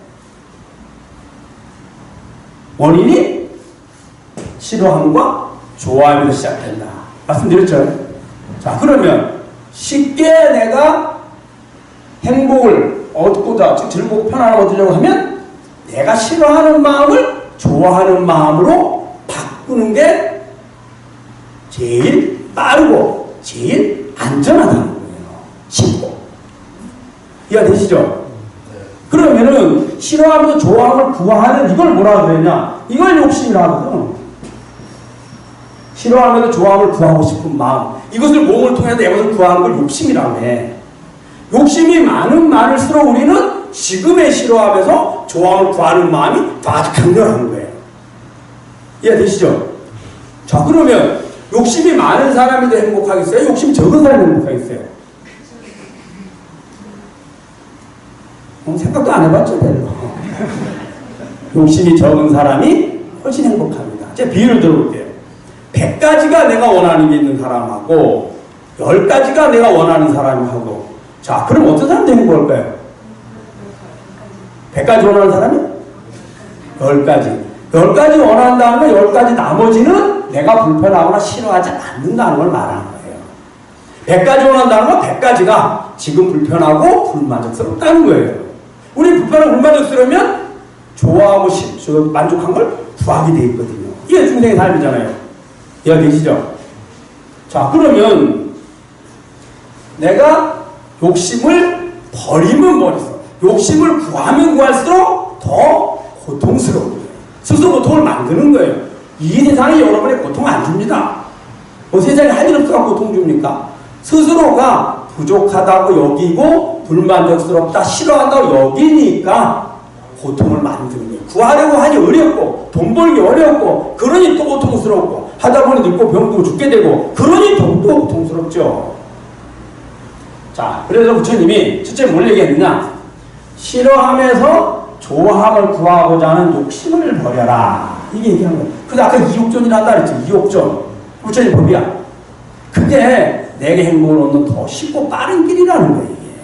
원인이 싫어함과 좋아함에서 시작된다. 말씀드렸죠? 자, 그러면 쉽게 내가 행복을 얻고자, 즉 즐겁고 편안함을 얻으려고 하면 내가 싫어하는 마음을 좋아하는 마음으로 바꾸는 게 제일 빠르고 제일 안전하다는 거예요. 쉽고. 이해되시죠? 그러면은 싫어하면서 좋아함을 구하는 이걸 뭐라 그러냐? 이걸 욕심이라 하거든. 싫어하면서 좋아함을 구하고 싶은 마음. 이것을 몸을 통해서 내 것을 구하는 걸 욕심이라고 해. 욕심이 많을수록 우리는 지금의 싫어하면서 좋아함을 구하는 마음이 아주 강렬한 거예요. 이해되시죠? 자, 그러면 욕심이 많은 사람이 더 행복하겠어요? 욕심이 적은 사람이 행복하겠어요? 생각도 안 해봤죠, 별로. 욕심이 적은 사람이 훨씬 행복합니다. 제가 비유를 들어볼게요. 100가지가 내가 원하는 게 있는 사람하고 10가지가 내가 원하는 사람하고 자, 그럼 어떤 사람이 행복할까요? 100가지 원하는 사람이? 10가지. 10가지 원한다면 10가지 나머지는 내가 불편하거나 싫어하지 않는다는 걸 말하는 거예요. 100가지 원한다는 건 100가지가 지금 불편하고 불만족스럽다는 거예요. 우리 불편하고 불만족스러우면 좋아하고 만족한 걸 구하게 돼 있거든요. 이게 중생의 삶이잖아요. 이해되시죠? 자, 그러면 내가 욕심을 버리면 버렸어. 욕심을 구하면 구할수록 더 고통스러운 거예요. 스스로 고통을 만드는 거예요. 이 세상이 여러분의 고통을 안 줍니다. 뭐 세상에 할 일 없어서 고통 줍니까? 스스로가 부족하다고 여기고 불만족스럽다 싫어한다고 여기니까 고통을 만드는 거예요. 구하려고 하니 어렵고 돈 벌기 어렵고 그러니 또 고통스럽고 하다 보니 늙고 병들고 죽게 되고 그러니 또 고통스럽죠. 자, 그래서 부처님이 첫째 뭘 얘기했느냐? 싫어하면서 좋아함을 구하고자 하는 욕심을 버려라. 이게 얘기한 거예요. 그래서 아까 이욕전이라 한다 그랬죠. 이욕전. 부처님 법이야. 그게 내게 행복을 얻는 더 쉽고 빠른 길이라는 거예요. 이게.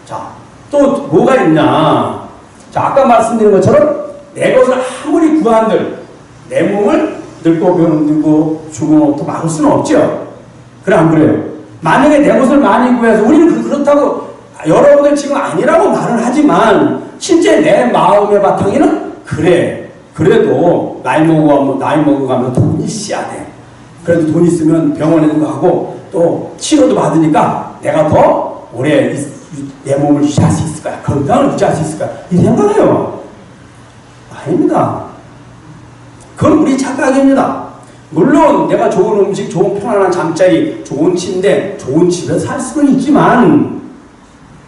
자, 또 뭐가 있냐? 자, 아까 말씀드린 것처럼 내 것을 아무리 구한들 내 몸을 늙고 병들고 죽음으로부터 막을 수는 없죠. 그래 안 그래요? 만약에 내 것을 많이 구해서 우리는 그렇다고 여러분들 지금 아니라고 말을 하지만 실제 내 마음의 바탕에는 그래. 그래도 나이 먹어가면 돈이 있어야 돼. 그래도 돈 있으면 병원에도 가고 또 치료도 받으니까 내가 더 오래 내 몸을 유지할 수 있을 거야. 건강을 유지할 수 있을 거야. 이 생각해요. 아닙니다. 그건 우리 착각입니다. 물론 내가 좋은 음식, 좋은 편안한 잠자리, 좋은 침대, 좋은 집에서 살 수는 있지만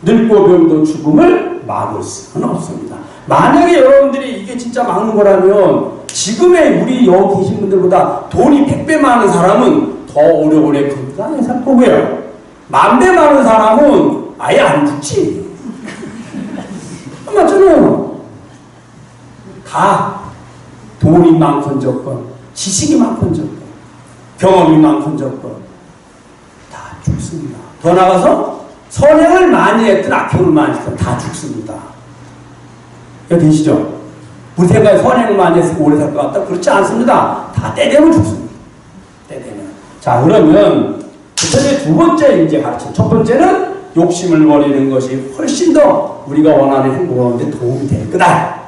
늙고 병도 죽음을 막을 수는 없습니다. 만약에 여러분들이 이게 진짜 막는 거라면 지금의 우리 여기 계신 분들보다 돈이 100배 많은 사람은 더 오래오래 불쌍히 살펴보고요. 만배 많은 사람은 아예 안 죽지. 맞잖아요. 다 돈이 많건 적건, 지식이 많건 적건, 경험이 많건 적건 다 죽습니다. 더 나가서 선행을 많이 했든 악행을 많이 했든 다 죽습니다. 이거 되시죠? 우리 생각에 선행을 많이 했으면 오래 살 것 같다? 그렇지 않습니다. 다 때 되면 죽습니다. 때 되면. 자, 그러면 부처님의 두 번째 이제 가르침. 첫 번째는 욕심을 버리는 것이 훨씬 더 우리가 원하는 행복을 얻는 데 도움이 될 거다.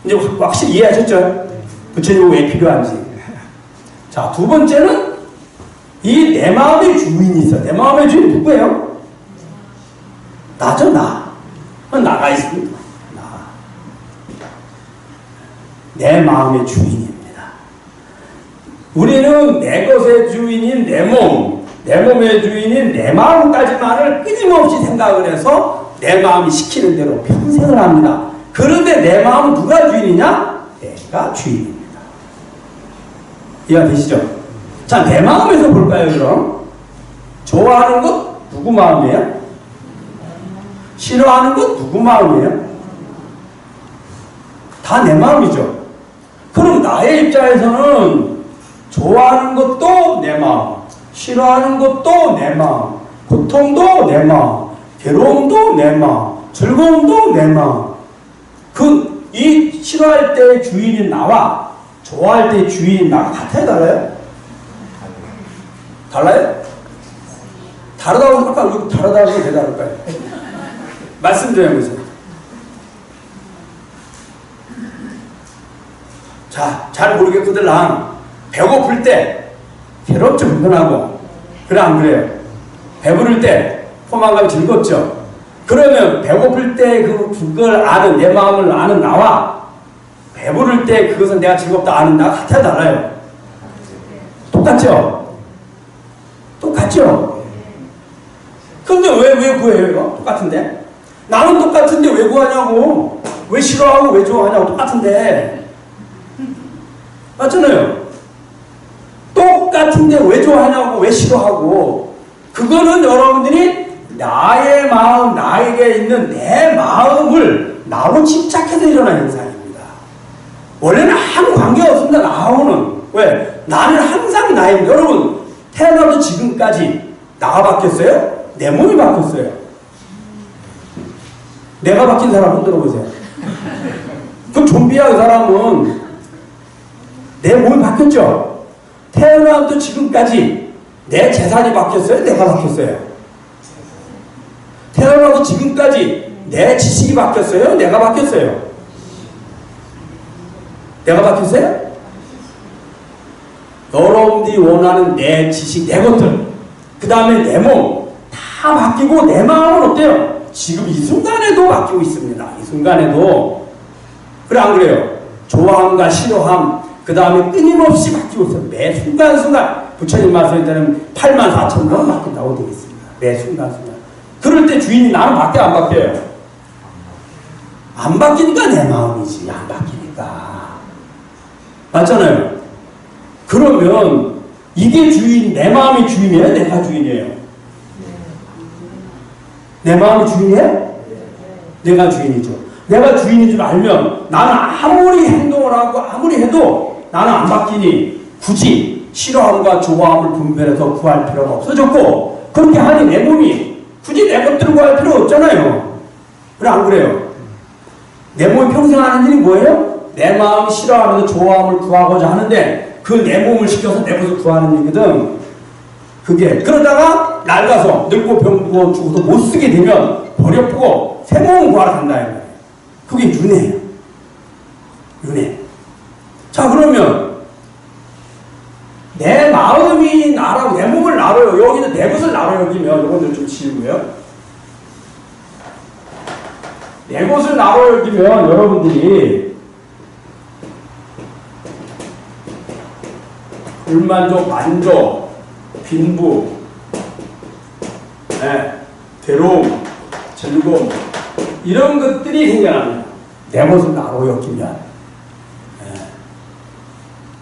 이제 확실히 이해하셨죠? 부처님이 왜 필요한지. 자, 두 번째는 이 내 마음의 주인이 있어. 내 마음의 주인 누구예요? 나죠, 나. 나가 있습니다. 나. 내 마음의 주인입니다. 우리는 내 것의 주인인 내 몸, 내 몸의 주인인 내 마음까지만을 끊임없이 생각을 해서 내 마음이 시키는 대로 평생을 합니다. 그런데 내 마음은 누가 주인이냐? 내가 주인입니다. 이해가 되시죠? 자, 내 마음에서 볼까요, 그럼? 좋아하는 것 누구 마음이에요? 싫어하는 것 누구 마음이에요? 다 내 마음이죠. 그럼 나의 입장에서는 좋아하는 것도 내 마음, 싫어하는 것도 내 마음, 고통도 내 마음, 괴로움도 내 마음, 즐거움도 내 마음. 이 싫어할 때의 주인인 나와 좋아할 때의 주인인 나가 같아요, 달라요? 달라요? 다르다고 생각하면 다르다고 왜 다를까요? 말씀 좀 해보세요. 자, 잘 모르겠거든. 배고플 때 괴롭죠, 불편하고. 그래, 안 그래요? 배부를 때 포만감 즐겁죠. 그러면 배고플 때 그걸 아는, 내 마음을 아는 나와 배부를 때 그것은 내가 즐겁다 아는 나가 같아요, 달라요? 똑같죠? 똑같죠? 그런데 왜 구해요, 이거? 똑같은데? 나는 똑같은데 왜 구하냐고. 왜 싫어하고 왜 좋아하냐고. 똑같은데. 맞잖아요? 똑같은데 왜 좋아하냐고, 왜 싫어하고. 그거는 여러분들이 나의 마음, 나에게 있는 내 마음을 나로 집착해서 일어난 현상입니다. 원래는 아무 관계가 없습니다, 나하고는. 왜? 나는 항상 나입니다. 여러분, 태어나도 지금까지 나가 바뀌었어요? 내 몸이 바뀌었어요. 내가 바뀐 사람 흔들어 보세요. 그럼 좀비야, 그 사람은. 내 몸이 바뀌었죠? 태어나도 지금까지 내 재산이 바뀌었어요? 내가 바뀌었어요? 태어나도 지금까지 내 지식이 바뀌었어요? 내가 바뀌었어요? 내가 바뀌었어요? 여러분들이 원하는 내 지식, 내 것들, 그 다음에 내 몸, 다 바뀌고 내 마음은 어때요? 지금 이 순간에도 바뀌고 있습니다. 이 순간에도. 그래, 안 그래요? 좋아함과 싫어함, 그 다음에 끊임없이 바뀌고 있어요. 매 순간순간. 부처님 말씀에 따르면 84,000번 바뀐다고 되어 있습니다. 매 순간순간. 그럴 때 주인이 나는 바뀌어요, 안 바뀌어요? 안 바뀌니까 내 마음이지. 안 바뀌니까. 맞잖아요? 그러면 이게 주인, 내 마음이 주인이에요? 내가 주인이에요? 내 마음이 주인이에요? 내가 주인이죠. 내가 주인인 줄 알면 나는 아무리 행동을 하고 아무리 해도 나는 안 바뀌니 굳이 싫어함과 좋아함을 분별해서 구할 필요가 없어졌고, 그렇게 하니 내 몸이 굳이 내 것들을 구할 필요 없잖아요. 그래, 안 그래요? 내 몸이 평생 하는 일이 뭐예요? 내 마음이 싫어하면서 좋아함을 구하고자 하는데 그 내 몸을 시켜서 내 것을 구하는 일이거든. 그게 그러다가 낡아서 늙고 병들고 죽어서 못 쓰게 되면 버려보고 새 몸을 구하러 간다. 그게 윤회예요. 윤회. 자, 그러면 내 마음이 나라고, 내 몸을 나로, 여기는 내 것을 나로 여기면, 이것들 좀 치우고요. 내 것을 나로 여기면 여러분들이 불만족, 만족, 빈부, 괴로움, 즐거움, 이런 것들이 생겨납니다. 내 것을 나로 여기면.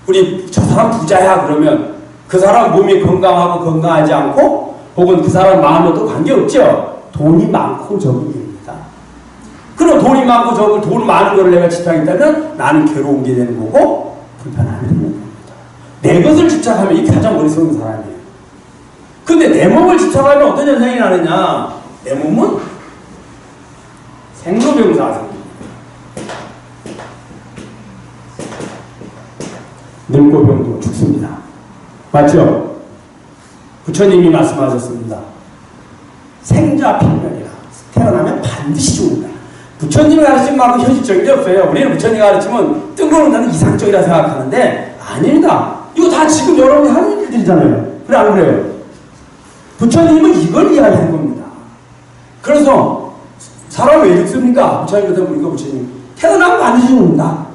우리 저 사람 부자야 그러면 그 사람 몸이 건강하고 건강하지 않고 혹은 그 사람 마음에도 관계없죠. 돈이 많고 적은입니다. 그럼 돈이 많고 적은 돈 많은 거를 내가 집착했다면 나는 괴로운 게 되는 거고 불편함이 되는 겁니다. 내 것을 집착하면 이게 가장 어리석은 사람이에요. 근데 내 몸을 집착하면 어떤 현상이 나느냐? 내 몸은 생로병사가 생깁니다. 늙고 병도 죽습니다. 맞죠? 부처님이 말씀하셨습니다. 생자필멸이라. 태어나면 반드시 죽는다. 부처님이 가르친 말은 현실적인 게 없어요. 우리는 부처님이 가르치면 뜨거운 나는 이상적이라 생각하는데 아닙니다. 이거 다 지금 여러분이 하는 일들이잖아요. 그래 안 그래요? 부처님은 이걸 이야기하는 겁니다. 그래서 사람 왜 죽습니까? 부처님부터 보니까 부처님 태어나면 반드시 죽는다.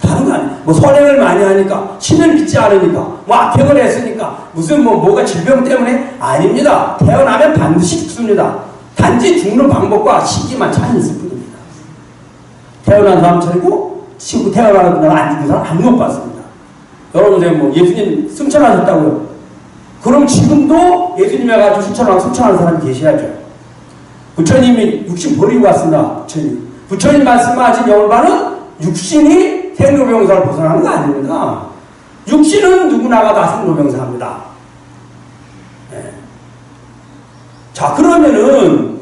다른 거 아니에요. 뭐 선행을 많이 하니까 신을 믿지 않으니까 뭐 악행을 했으니까 무슨 뭐가 질병 때문에 아닙니다. 태어나면 반드시 죽습니다. 단지 죽는 방법과 시기만 차이 있을 뿐입니다. 태어난 사람 차리고 치고 태어나는 사람 안 죽는 사람 안 못 봤습니다. 여러분 뭐 예수님 승천하셨다고요? 그럼 지금도 예수님에 가지고 승천하는 사람이 계셔야죠. 부처님이 육신 버리고 왔습니다. 부처님 말씀하신 영을바는 육신이 생로병사를 벗어나는 거 아닙니다. 육신은 누구나가 다 생로병사입니다. 네. 자, 그러면은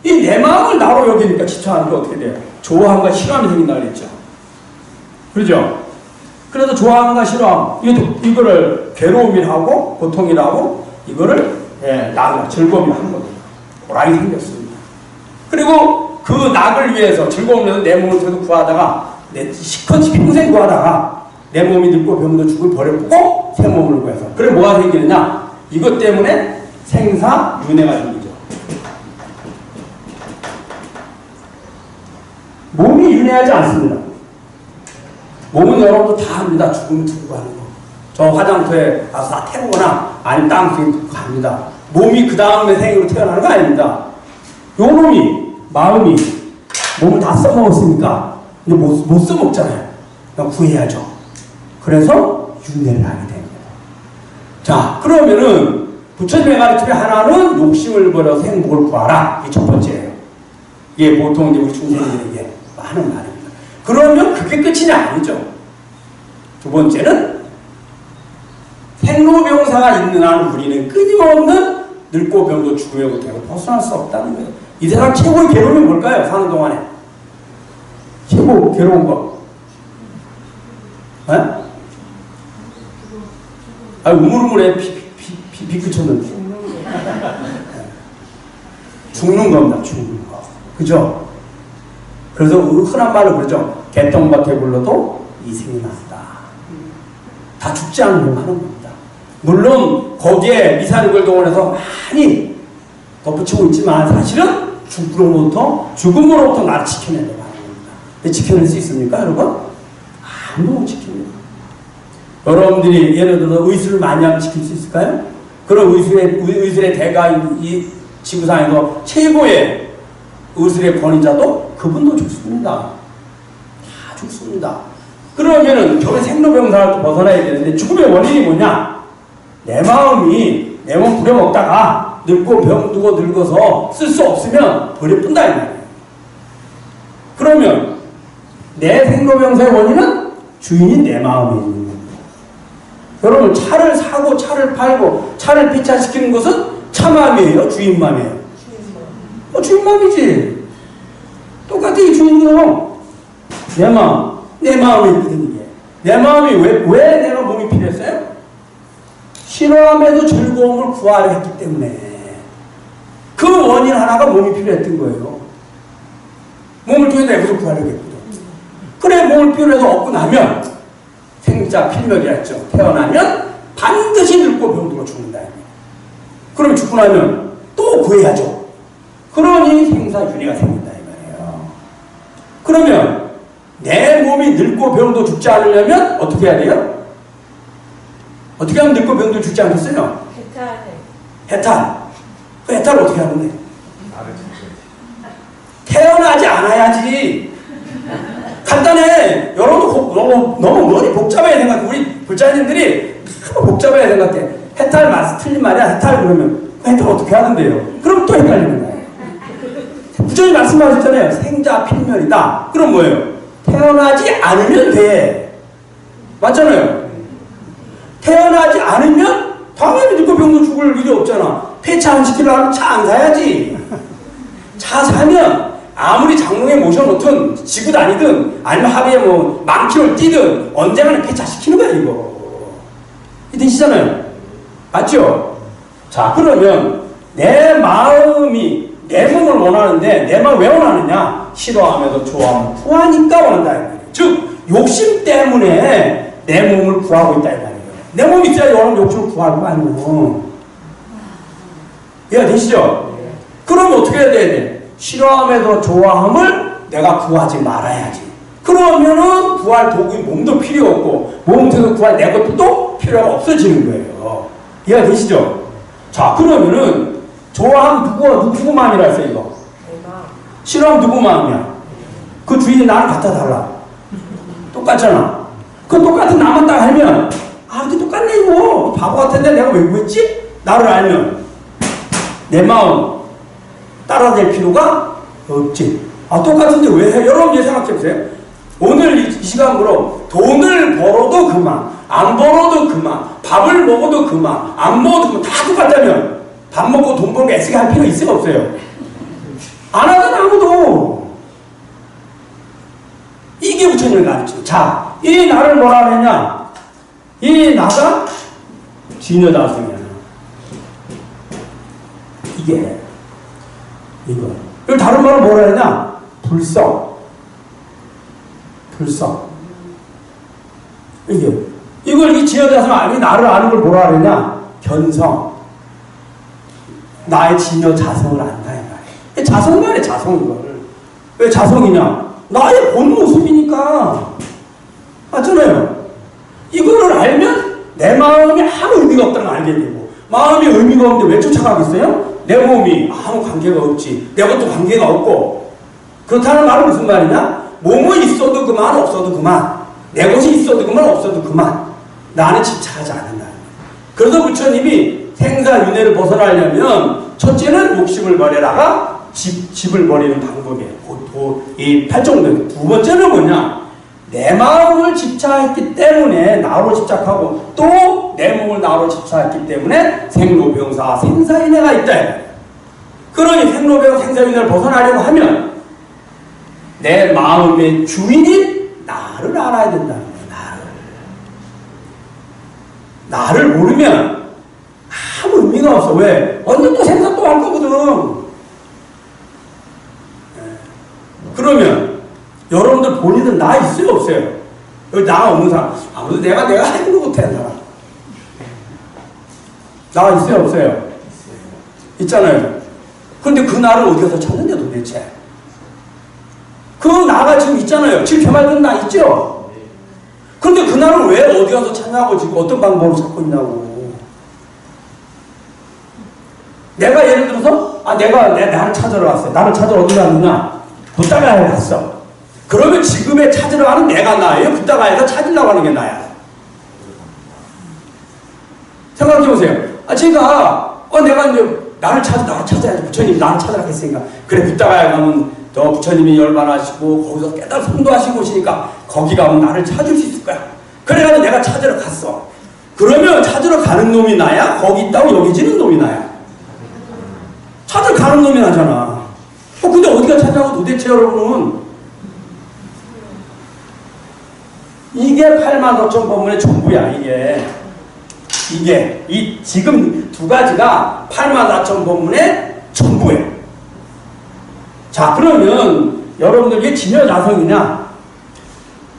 이 내 마음을 나로 여기니까 집착하는 게 어떻게 돼요? 좋아함과 싫어함이 생긴다 그랬죠. 그렇죠? 그래서 좋아함과 싫어함, 이거를 괴로움이라고 고통이라고 이거를 낙을 즐거움이라고 하는 겁니다. 오락이 생겼습니다. 그리고 그 낙을 위해서 즐거움을 위해서 내 몸을 계속 구하다가 시커치 평생 구하다가 내 몸이 늙고 병도 죽을 버렸고 새 몸을 구해서 그래 뭐가 생기느냐? 이것 때문에 생사윤회가 생기죠. 몸이 윤회하지 않습니다. 몸은 여러분도 다 합니다. 죽으면 두고 하는 거. 저 화장터에 가서 다 태우거나 아니면 땅속에 두고 합니다. 몸이 그 다음에 생으로 태어나는 거 아닙니다. 요 놈이 마음이 몸을 다 써먹었으니까 이제 못 써먹잖아요. 그냥 구해야죠. 그래서 윤회를 하게 됩니다. 자, 그러면은 부처님의 가르침의 하나는 욕심을 버려서 행복을 구하라. 이게 첫 번째예요. 이게 보통 이제 우리 중생들에게 하는 말입니다. 그러면 그게 끝이냐? 아니죠. 두 번째는 생로병사가 있는 한 우리는 끊임없는 늙고 병도 죽음의 고통에서 벗어날 수 없다는 거예요. 이 세상 최고의 괴로움이 뭘까요? 사는 동안에. 최고 괴로운 거. 에? 아, 우물우물해. 비 그쳤는데. 죽는 겁니다. 죽는 거. 그죠? 그래서 흔한 말로 그러죠. 개똥밭에 굴러도 이생이 난다. 다 죽지 않으려고 하는 겁니다. 물론 거기에 미사륙을 동원해서 많이 덧붙이고 있지만 사실은 죽음으로부터 나를 지켜내려고 하는 겁니다. 근데 지켜낼 수 있습니까, 여러분? 아무도 못 지킵니다. 여러분들이 예를 들어서 의술을 많이 하면 지킬 수 있을까요? 그런 의술의 대가인 이 지구상에서 최고의 의술의 권위자도 그분도 죽습니다. 다 죽습니다. 그러면은 저의 생로병사를 벗어나야 되는데 죽음의 원인이 뭐냐? 내 마음이 내 몸 부려먹다가 늙고 병두고 늙어서 쓸 수 없으면 버려뿐다 이 말이에요. 그러면 내 생로병사의 원인은 주인이 내 마음에 있는 겁니다. 여러분 차를 사고 차를 팔고 차를 폐차시키는 것은 차 마음이에요? 주인 마음이에요? 주인 마음이지. 똑같아 이 주인이요. 내 마음. 내 마음에 있거든 이게. 내 마음이 왜 내가 몸이 필요했어요? 싫어함에도 즐거움을 구하려 했기 때문에 그 원인 하나가 몸이 필요했던 거예요. 몸을 통해서 내가 구하려고 했거든. 그래 몸을 필요해서 얻고 나면 생자 필멸이라 했죠. 태어나면 반드시 늙고 병들고 죽는다. 그럼 죽고 나면 또 구해야죠. 그러니 생사윤회가 생긴다 이 말이에요. 그러면 내 몸이 늙고 병도 죽지 않으려면 어떻게 해야 돼요? 어떻게 하면 늙고 병도 죽지 않겠어요? 해탈. 그 해탈을 어떻게 하는데? 태어나지 않아야지. 간단해. 여러분도 너무 머리 복잡하게 생각해. 우리 불자님들이 참 복잡해 생각해. 해탈 말 틀린 말이야. 해탈 그러면 해탈 어떻게 하는데요? 그럼 또 헷갈리는 거예요. 부처님 말씀하셨잖아요. 생자 필멸이다. 그럼 뭐예요? 태어나지 않으면 돼. 맞잖아요. 태어나지 않으면 당연히 늙고 병도 죽을 일이 없잖아. 폐차 안 시키려면 차 안 사야지. 차 사면 아무리 장롱에 모셔놓든 지고 다니든 아니면 하루에 뭐 10,000km 뛰든 언젠가는 폐차시키는 거야 이거. 이해되시잖아요. 맞죠? 자 그러면 내 마음이 내 몸을 원하는데 내 마음 왜 원하느냐? 싫어하면서 좋아하면 구하니까 원한다 이 말이에요. 즉 욕심 때문에 내 몸을 구하고 있다 이 말이에요. 내 몸이 있어야 여러분 욕심을 구할 거 아니에요. 이해가 되시죠? 그러면 어떻게 해야 돼? 싫어함에도 좋아함을 내가 구하지 말아야지. 그러면은 구할 도구 몸도 필요 없고 몸에서 구할 내 것도 또 필요가 없어지는 거예요. 이해가 되시죠? 자 그러면은 좋아함 누구 마음이라 했어요 이거? 싫어함 누구 마음이야? 그 주인이 나랑 같아 달라? 똑같잖아. 그 똑같은 나만 딱 알면 아 이게 똑같네 이거 바보 같은데 내가 왜 구했지? 나를 알면 내 마음 따라될 필요가 없지. 아 똑같은데 왜 해? 여러분 생각해보세요. 오늘 이 시간으로 돈을 벌어도 그만, 안 벌어도 그만, 밥을 먹어도 그만, 안 먹어도 그만 다 똑같다면 밥 먹고 돈 벌고 애쓰게 할 필요 있어요 없어요? 안 하잖아 아무도. 이게 부처님을 가르쳐. 자, 이 나를 뭐라 하느냐? 이 나가 진여자성이야. 이게 이거. 이걸 다른 말로 뭐라 하냐? 불성. 이걸 이 진여자성 아니 나를 아는 걸 뭐라 하느냐? 견성. 나의 진여자성을 안다 이 말이야. 자성 말이야 자성 이거를. 왜 자성이냐? 나의 본 모습이니까. 맞잖아요. 이거를 알면 내 마음이 아무 의미가 없다는 걸 알게 되고 마음이 의미가 없는데 왜 쫓아가겠어요? 내 몸이 아무 관계가 없지. 내 것도 관계가 없고. 그렇다는 말은 무슨 말이냐? 몸은 있어도 그만 없어도 그만. 내 것이 있어도 그만 없어도 그만. 나는 집착하지 않는다. 그래서 부처님이 생사윤회를 벗어나려면 첫째는 욕심을 버려라가 집을 버리는 방법이에요. 이 8종들. 두 번째는 뭐냐? 내 마음을 집착했기 때문에 나로 집착하고 또 내 몸을 나로 집착했기 때문에 생로병사 생사윤회가 있다. 그러니 생로병사 생사윤회를 벗어나려고 하면 내 마음의 주인인 나를 알아야 된다는 거예요. 나를 모르면 아무 의미가 없어. 왜? 언제 또 생사 또 할 거거든. 그러면 여러분들 본인은 나 있어요 없어요? 여기 나 없는 사람 아무도 내가 하는 거 못하는 사람 나 있어요 없어요? 있잖아요. 그런데 그 나를 어디 가서 찾는데 도대체? 그 나가 지금 있잖아요. 지금 저 말 듣는 나 있죠? 그런데 그 나를 왜 어디 가서 찾냐고 지금 어떤 방법으로 찾고 있냐고. 내가 예를 들어서 내가 나를 찾으러 왔어요. 나를 찾으러 어디 갔느냐? 부다가야에 갔어. 그러면 지금의 찾으러 가는 내가 나예요? 부다가야에서 찾으려고 하는 게 나야? 생각해보세요. 제가 내가 이제 나를 찾아야지. 부처님 나를 찾으라 했으니까. 그래 부다가야 가면 또 부처님이 열반하시고 거기서 깨달아 성도하시고 오시니까 거기 가면 나를 찾을 수 있을 거야. 그래가지고 내가 찾으러 갔어. 그러면 찾으러 가는 놈이 나야? 거기 있다고 여기 지는 놈이 나야? 찾으러 가는 놈이 나잖아. 근데 어디가 찾냐고 도대체 여러분은. 이게 84,000법문의 전부야. 이게 이 지금 두 가지가 84,000법문의 전부예요. 자 그러면 여러분들 이게 진여자성이냐?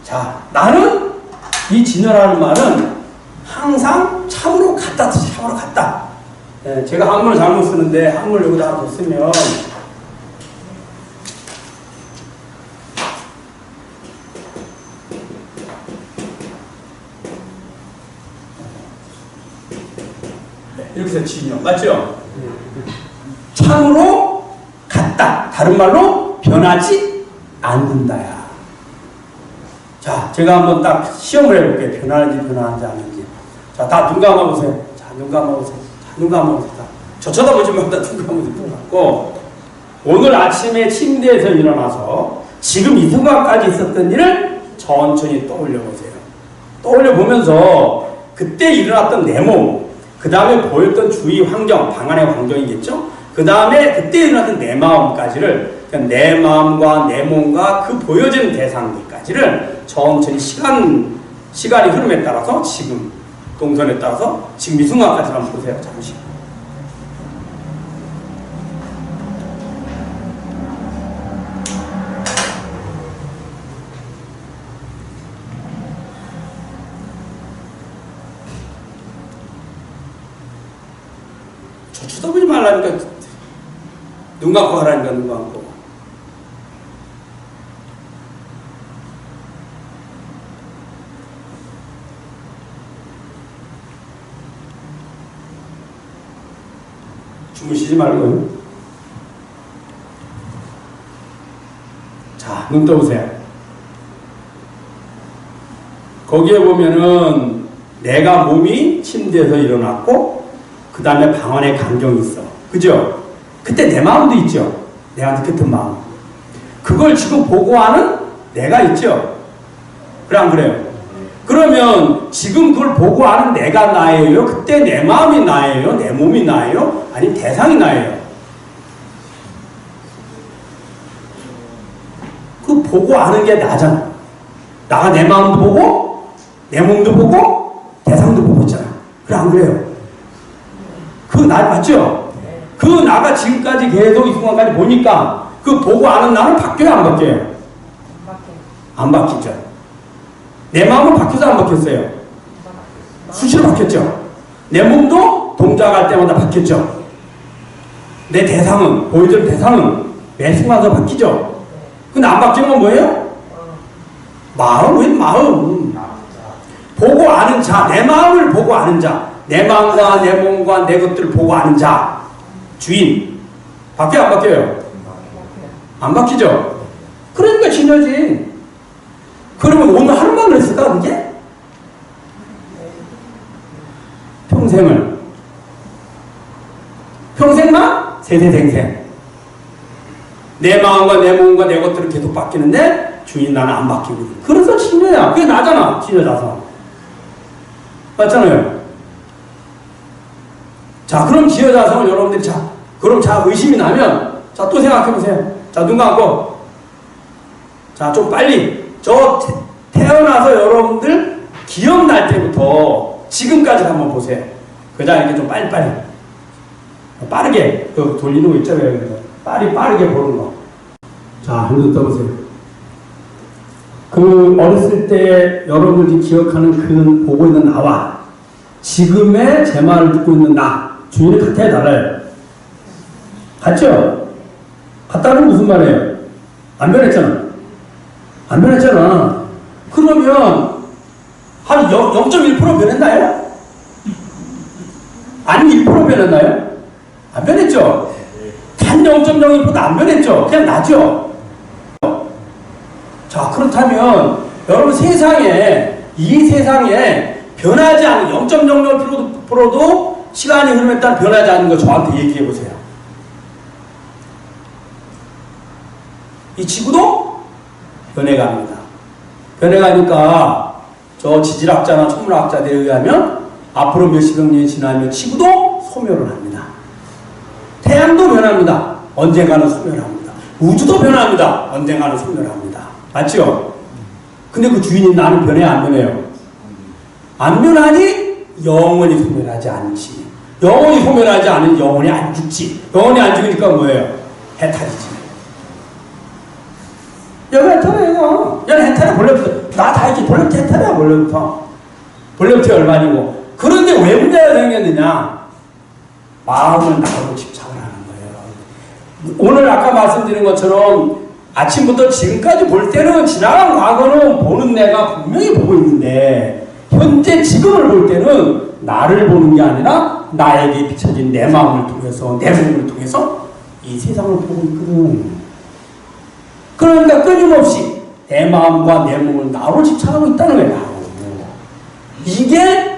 자 나는 이 진여라는 말은 항상 참으로 같다. 참으로 같다. 제가 한문을 잘못 쓰는데 한문을 여기다가 더 쓰면 이렇게 해서 진여 맞죠? 참으로 같다. 다른 말로 변하지 않는다야. 자 제가 한번 딱 시험을 해볼게요. 변하는지 않는지. 자, 다 눈 감아보세요. 자, 눈 감아보세요. 자, 눈 감아보세요. 저 쳐다보지 말고 다눈 감아보세요. 오늘 아침에 침대에서 일어나서 지금 이 순간까지 있었던 일을 천천히 떠올려보세요. 떠올려보면서 그때 일어났던 내 몸, 그 다음에 보였던 주위 환경, 방 안의 환경이겠죠? 그 다음에 그때 일어났던 내 마음까지를, 그러니까 내 마음과 내 몸과 그 보여지는 대상들까지를 천천히 시간이 흐름에 따라서 지금, 동선에 따라서 지금 이 순간까지 한번 보세요. 잠시. 저 쳐다보지 말라니까. 눈 감고 하라니까, 눈 감고. 주무시지 말고요. 자, 눈 떠보세요. 거기에 보면은 내가 몸이 침대에서 일어났고 그 다음에 방 안에 간경이 있어. 그죠? 그때 내 마음도 있죠. 내가 느꼈던 마음. 그걸 지금 보고하는 내가 있죠. 그래 안 그래요? 그러면 지금 그걸 보고하는 내가 나예요? 그때 내 마음이 나예요? 내 몸이 나예요? 아니면 대상이 나예요? 그 보고하는 게 나잖아. 나가 내 마음도 보고 내 몸도 보고 대상도 보고 있잖아. 그래 안 그래요? 그 나 맞죠? 그 나가 지금까지 계속 이 순간까지 보니까 그 보고 아는 나는 바뀌어요 안 바뀌어요? 안 바뀌죠. 내 마음은 바뀌어서 안 바뀌었어요? 수시로 바뀌었죠. 내 몸도 동작할 때마다 바뀌었죠. 내 대상은, 보여주는 대상은 매 순간마다 바뀌죠. 근데 안 바뀐 건 뭐예요? 마음, 왜 마음? 보고 아는 자, 내 마음을 보고 아는 자, 내 마음과 내 몸과 내 것들을 보고 아는 자, 주인. 바뀌어요, 안 바뀌어요? 안 바뀌죠? 그러니까 진여지. 그러면 오늘 하루만 그랬을까, 그게? 평생만? 세세생생. 내 마음과 내 몸과 내 것들은 계속 바뀌는데 주인 나는 안 바뀌고. 그래서 진여야. 그게 나잖아, 진여자성. 맞잖아요. 자, 그럼 진여자성을 여러분들이 그럼 의심이 나면 또 생각해보세요. 자, 눈 감고. 자, 좀 빨리. 태어나서 여러분들 기억날 때부터 지금까지 한번 보세요. 그냥 이렇게 좀 빨리빨리. 빠르게, 돌리는 거 있잖아요. 빠르게 보는 거. 자, 한번 떠보세요. 그 어렸을 때 여러분들이 기억하는 그 보고 있는 나와 지금의 제 말을 듣고 있는 나, 주인이 같아요, 달라요? 같죠? 같다는 무슨 말이에요? 안 변했잖아. 안 변했잖아. 그러면 한 0.1% 변했나요? 아니 1% 변했나요? 안 변했죠? 단 0.01%도 안 변했죠? 그냥 나죠? 자, 그렇다면 여러분 이 세상에 변하지 않은 0.01%도 시간이 흐름에 따라 변하지 않는 거 저한테 얘기해 보세요. 이 지구도 변해갑니다. 변해가니까 저 지질학자나 천문학자들에 의하면 앞으로 몇십억 년이 지나면 지구도 소멸을 합니다. 태양도 변합니다. 언젠가는 소멸합니다. 우주도 변합니다. 언젠가는 소멸합니다. 맞죠? 근데 그 주인이 나는 변해 안 변해요? 안 변하니 영원히 소멸하지 않지. 영원히 소멸하지 않은 영원히 안 죽지. 영원히 안 죽으니까 뭐예요? 해탈이지. 여기 해탈이에요. 여기 해탈이 본래부터. 나 다 있지. 본래부터 해탈이야, 본래부터. 본래부터 열반이고. 그런데 왜 문제가 생겼느냐? 마음을 나로 집착을 하는 거예요. 오늘 아까 말씀드린 것처럼 아침부터 지금까지 볼 때는 지나간 과거는 보는 내가 분명히 보고 있는데 현재 지금을 볼 때는 나를 보는 게 아니라 나에게 비춰진 내 마음을 통해서 내 몸을 통해서 이 세상을 보고 있거든. 그러니까 끊임없이 내 마음과 내 몸을 나로 집착하고 있다는 거예요. 이게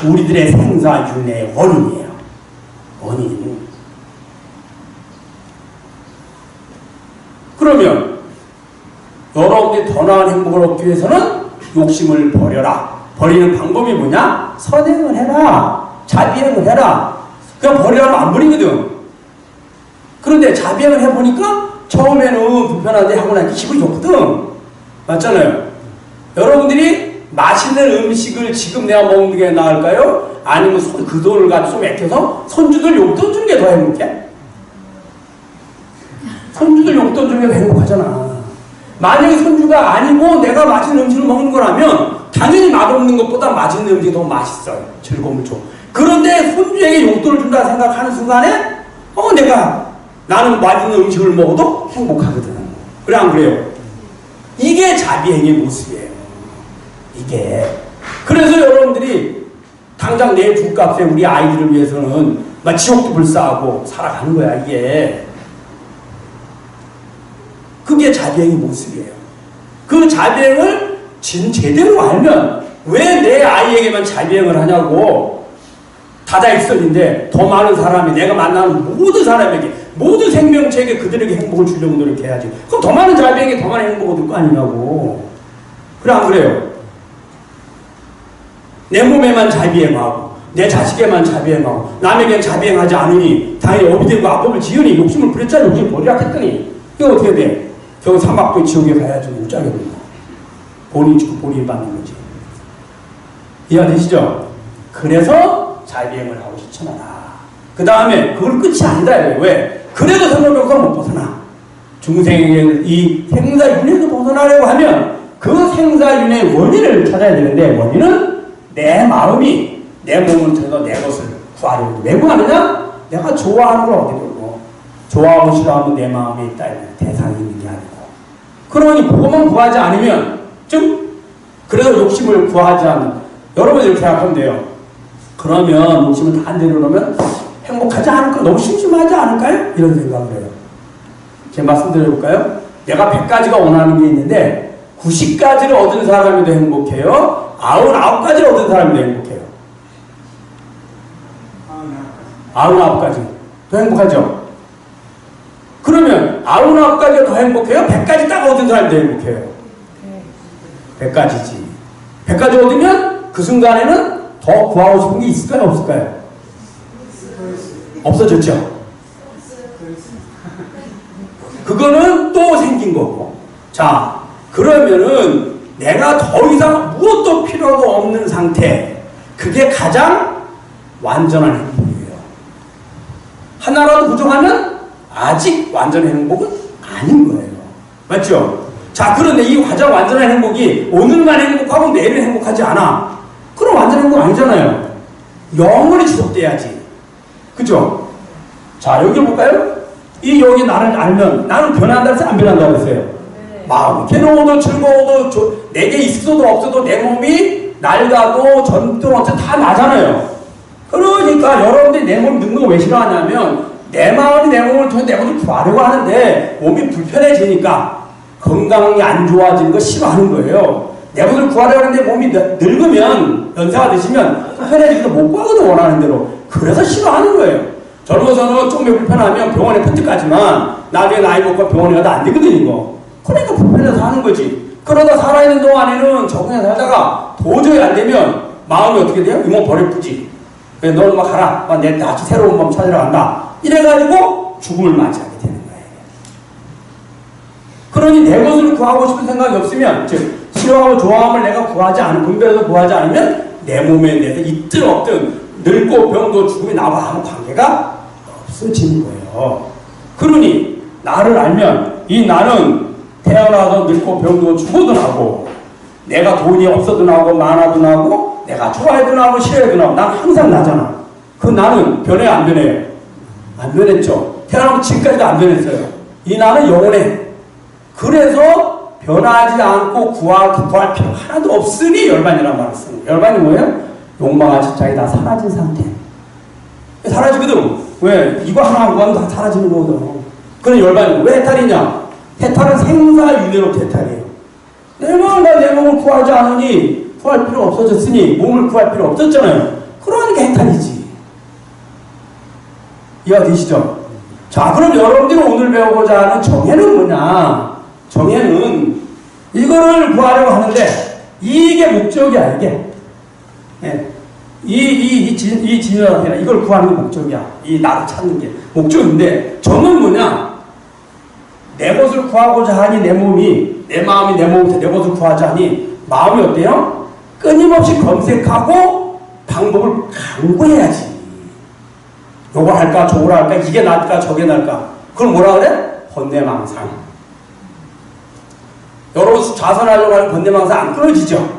우리들의 생사윤회의 원인이에요. 원인. 그러면 여러분들이 더 나은 행복을 얻기 위해서는 욕심을 버려라. 버리는 방법이 뭐냐? 선행을 해라. 자비행을 해라. 그냥 버리라면 안 버리거든. 그런데 자비행을 해보니까 처음에는 불편한데 하고 나니까 기분이 좋거든. 맞잖아요. 여러분들이 맛있는 음식을 지금 내가 먹는 게 나을까요? 아니면 그 돈을 가지고 좀 아껴서 손주들 용돈 주는 게 더 행복해? 손주들 용돈 주는 게 더 행복하잖아. 만약에 손주가 아니고 내가 맛있는 음식을 먹는 거라면 당연히 맛없는 것보다 맛있는 음식이 더 맛있어요. 즐거움을 줘. 그런데 손주에게 용돈을 준다 생각하는 순간에 나는 맛있는 음식을 먹어도 행복하거든. 그래 안 그래요? 이게 자비행의 모습이에요. 이게. 그래서 여러분들이 당장 내 죽값에 우리 아이들을 위해서는 막 지옥도 불사하고 살아가는 거야 이게. 그게 자비행의 모습이에요. 그 자비행을 제대로 알면 왜 내 아이에게만 자비행을 하냐고. 다다익선인데 더 많은 사람이 내가 만나는 모든 사람에게 모든 생명체에게 그들에게 행복을 주려고 노력해야지. 그럼 더 많은 자비행에 더 많은 행복을 얻을 거 아니냐고. 그래 안 그래요? 내 몸에만 자비행하고 내 자식에만 자비행하고 남에게는 자비행하지 않으니 당연히 업이 되고 악법을 지으니 욕심을 부렸잖아. 욕심을 버리라 했더니 이거 어떻게 돼? 결국 사막도 지옥에 가야지 못 자겠는가. 본인이 죽고 본인이 받는 거지. 이해되시죠? 그래서 자비행을 하고 실천하라. 그 다음에 그걸 끝이 아니다. 왜? 그래도 생명병사 못 벗어나. 중생의 이 생사윤회에서 벗어나려고 하면 그 생사윤회의 원인을 찾아야 되는데 원인은 내 마음이 내 몸을 통해서 내 것을 구하려고. 왜 구하느냐? 내가 좋아하는 걸 얻게 되고 좋아하고 싫어하면 내 마음에 있다. 대상이 있는 게 아니고. 그러니 그것만 구하지 않으면 그래서 욕심을 구하지 않는 여러분 이렇게 생각하면 돼요. 그러면 욕심을 다 내려놓으면 행복하지 않을까? 너무 심심하지 않을까요? 이런 생각을 해요. 제가 말씀드려볼까요? 내가 100가지가 원하는 게 있는데 90가지를 얻은 사람이 더 행복해요? 99가지를 얻은 사람이 더 행복해요? 99가지 더 행복하죠? 그러면 99가지가 더 행복해요? 100가지 딱 얻은 사람이 더 행복해요? 100가지지. 100가지 얻으면 그 순간에는 더 구하고 싶은 게 있을까요? 없을까요? 없어졌죠? 그거는 또 생긴 거고. 자, 그러면은 내가 더 이상 무엇도 필요가 없는 상태. 그게 가장 완전한 행복이에요. 하나라도 부족하면 아직 완전한 행복은 아닌 거예요. 맞죠? 자, 그런데 이 가장 완전한 행복이 오늘만 행복하고 내일은 행복하지 않아. 그럼 완전한 행복 아니잖아요. 영원히 지속돼야지. 그죠? 자, 여기 볼까요? 여기 나를 알면 나는 변한다고 해서 안 변한다고 했어요. 네. 마음이 괴로워도 즐거워도 내게 있어도 없어도 내 몸이 낡아도 젊든 어쨌든 다 나잖아요. 그러니까 여러분들이 내 몸 늙는 거 왜 싫어하냐면 내 마음이 내 몸을 통해 내 몸을 구하려고 하는데 몸이 불편해지니까 건강이 안 좋아지는 거 싫어하는 거예요. 내 몸을 구하려고 하는데 몸이 늙으면 연세가 드시면 불편해지기도 못 구하거든 원하는 대로. 그래서 싫어하는 거예요. 젊어서는 조금 불편하면 병원에 푸득 가지만 나중에 나이 먹고 병원에 가도 안 되거든 이거. 그러니까 불편해서 하는 거지. 그러다 살아있는 동안에는 적응해서 살다가 도저히 안 되면 마음이 어떻게 돼요? 이 몸 버려쁘지. 그래 너는 막 가라. 내 다시 새로운 몸 찾으러 간다. 이래가지고 죽음을 맞이하게 되는 거예요. 그러니 내 것을 구하고 싶은 생각이 없으면 즉 싫어하고 좋아함을 내가 구하지 않으면 분별해서 구하지 않으면 내 몸에 대해서 있든 없든 늙고 병도 죽음이 나와 아무 관계가 없어지는 거예요. 그러니 나를 알면 이 나는 태어나도 늙고 병도 죽어도 나고 내가 돈이 없어도 나고 많아도 나고 내가 좋아해도 나고 싫어해도 나고 난 항상 나잖아. 그 나는 변해요 안 변해요? 안 변했죠. 태어나면 지금까지도 안 변했어요. 이 나는 영원해. 그래서 변하지 않고 구할 필요 하나도 없으니 열반이라는 말을 쓰는 거예요. 열반이 뭐예요? 욕망과 집착이 다 사라진 상태. 사라지거든. 왜? 이거 하나 안 구하면 다 사라지는 거거든. 그런 열반이 왜 해탈이냐? 해탈은 생사윤회로 해탈이에요. 내 몸을 구하지 않으니 구할 필요 없어졌으니 몸을 구할 필요 없었잖아요. 그러니까 해탈이지. 이해가 되시죠? 자, 그럼 여러분들이 오늘 배우고자 하는 정해는 뭐냐? 정해는 이거를 구하려고 하는데 이게 목적이야, 이게. 예. 이 진여라피나 이걸 구하는 게 목적이야. 이 나를 찾는 게 목적인데 정은 뭐냐? 내 것을 구하고자 하니 내 몸이, 내 마음이 내 몸부터 내 것을 구하자 하니 마음이 어때요? 끊임없이 검색하고 방법을 강구해야지. 요거 할까 저거 할까 이게 나을까 저게 나을까 그걸 뭐라 그래? 번뇌망상. 여러분 좌선하려고 하는 번뇌망상 안 끊어지죠?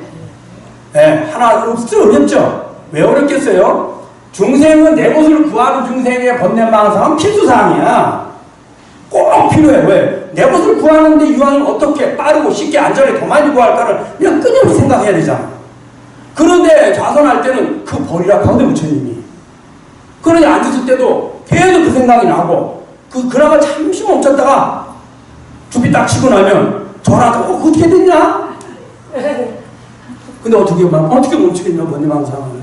네, 하나 어렵죠? 왜 어렵겠어요? 중생은 내 것을 구하는 중생의 번뇌망상은 필수사항이야. 꼭 필요해. 왜? 내 것을 구하는데 이왕이면 어떻게 빠르고 쉽게 안전하게 더 많이 구할까를 그냥 끊임없이 생각해야 되잖아. 그런데 좌선할 때는 그 버리라 하거든 부처님이. 그러니 앉았을 때도 계속 그 생각이 나고 그나마 잠시 멈췄다가 두피 딱 치고 나면 전화도 어떻게 됐냐? 근데 어떻게 멈추겠냐 번뇌망상을.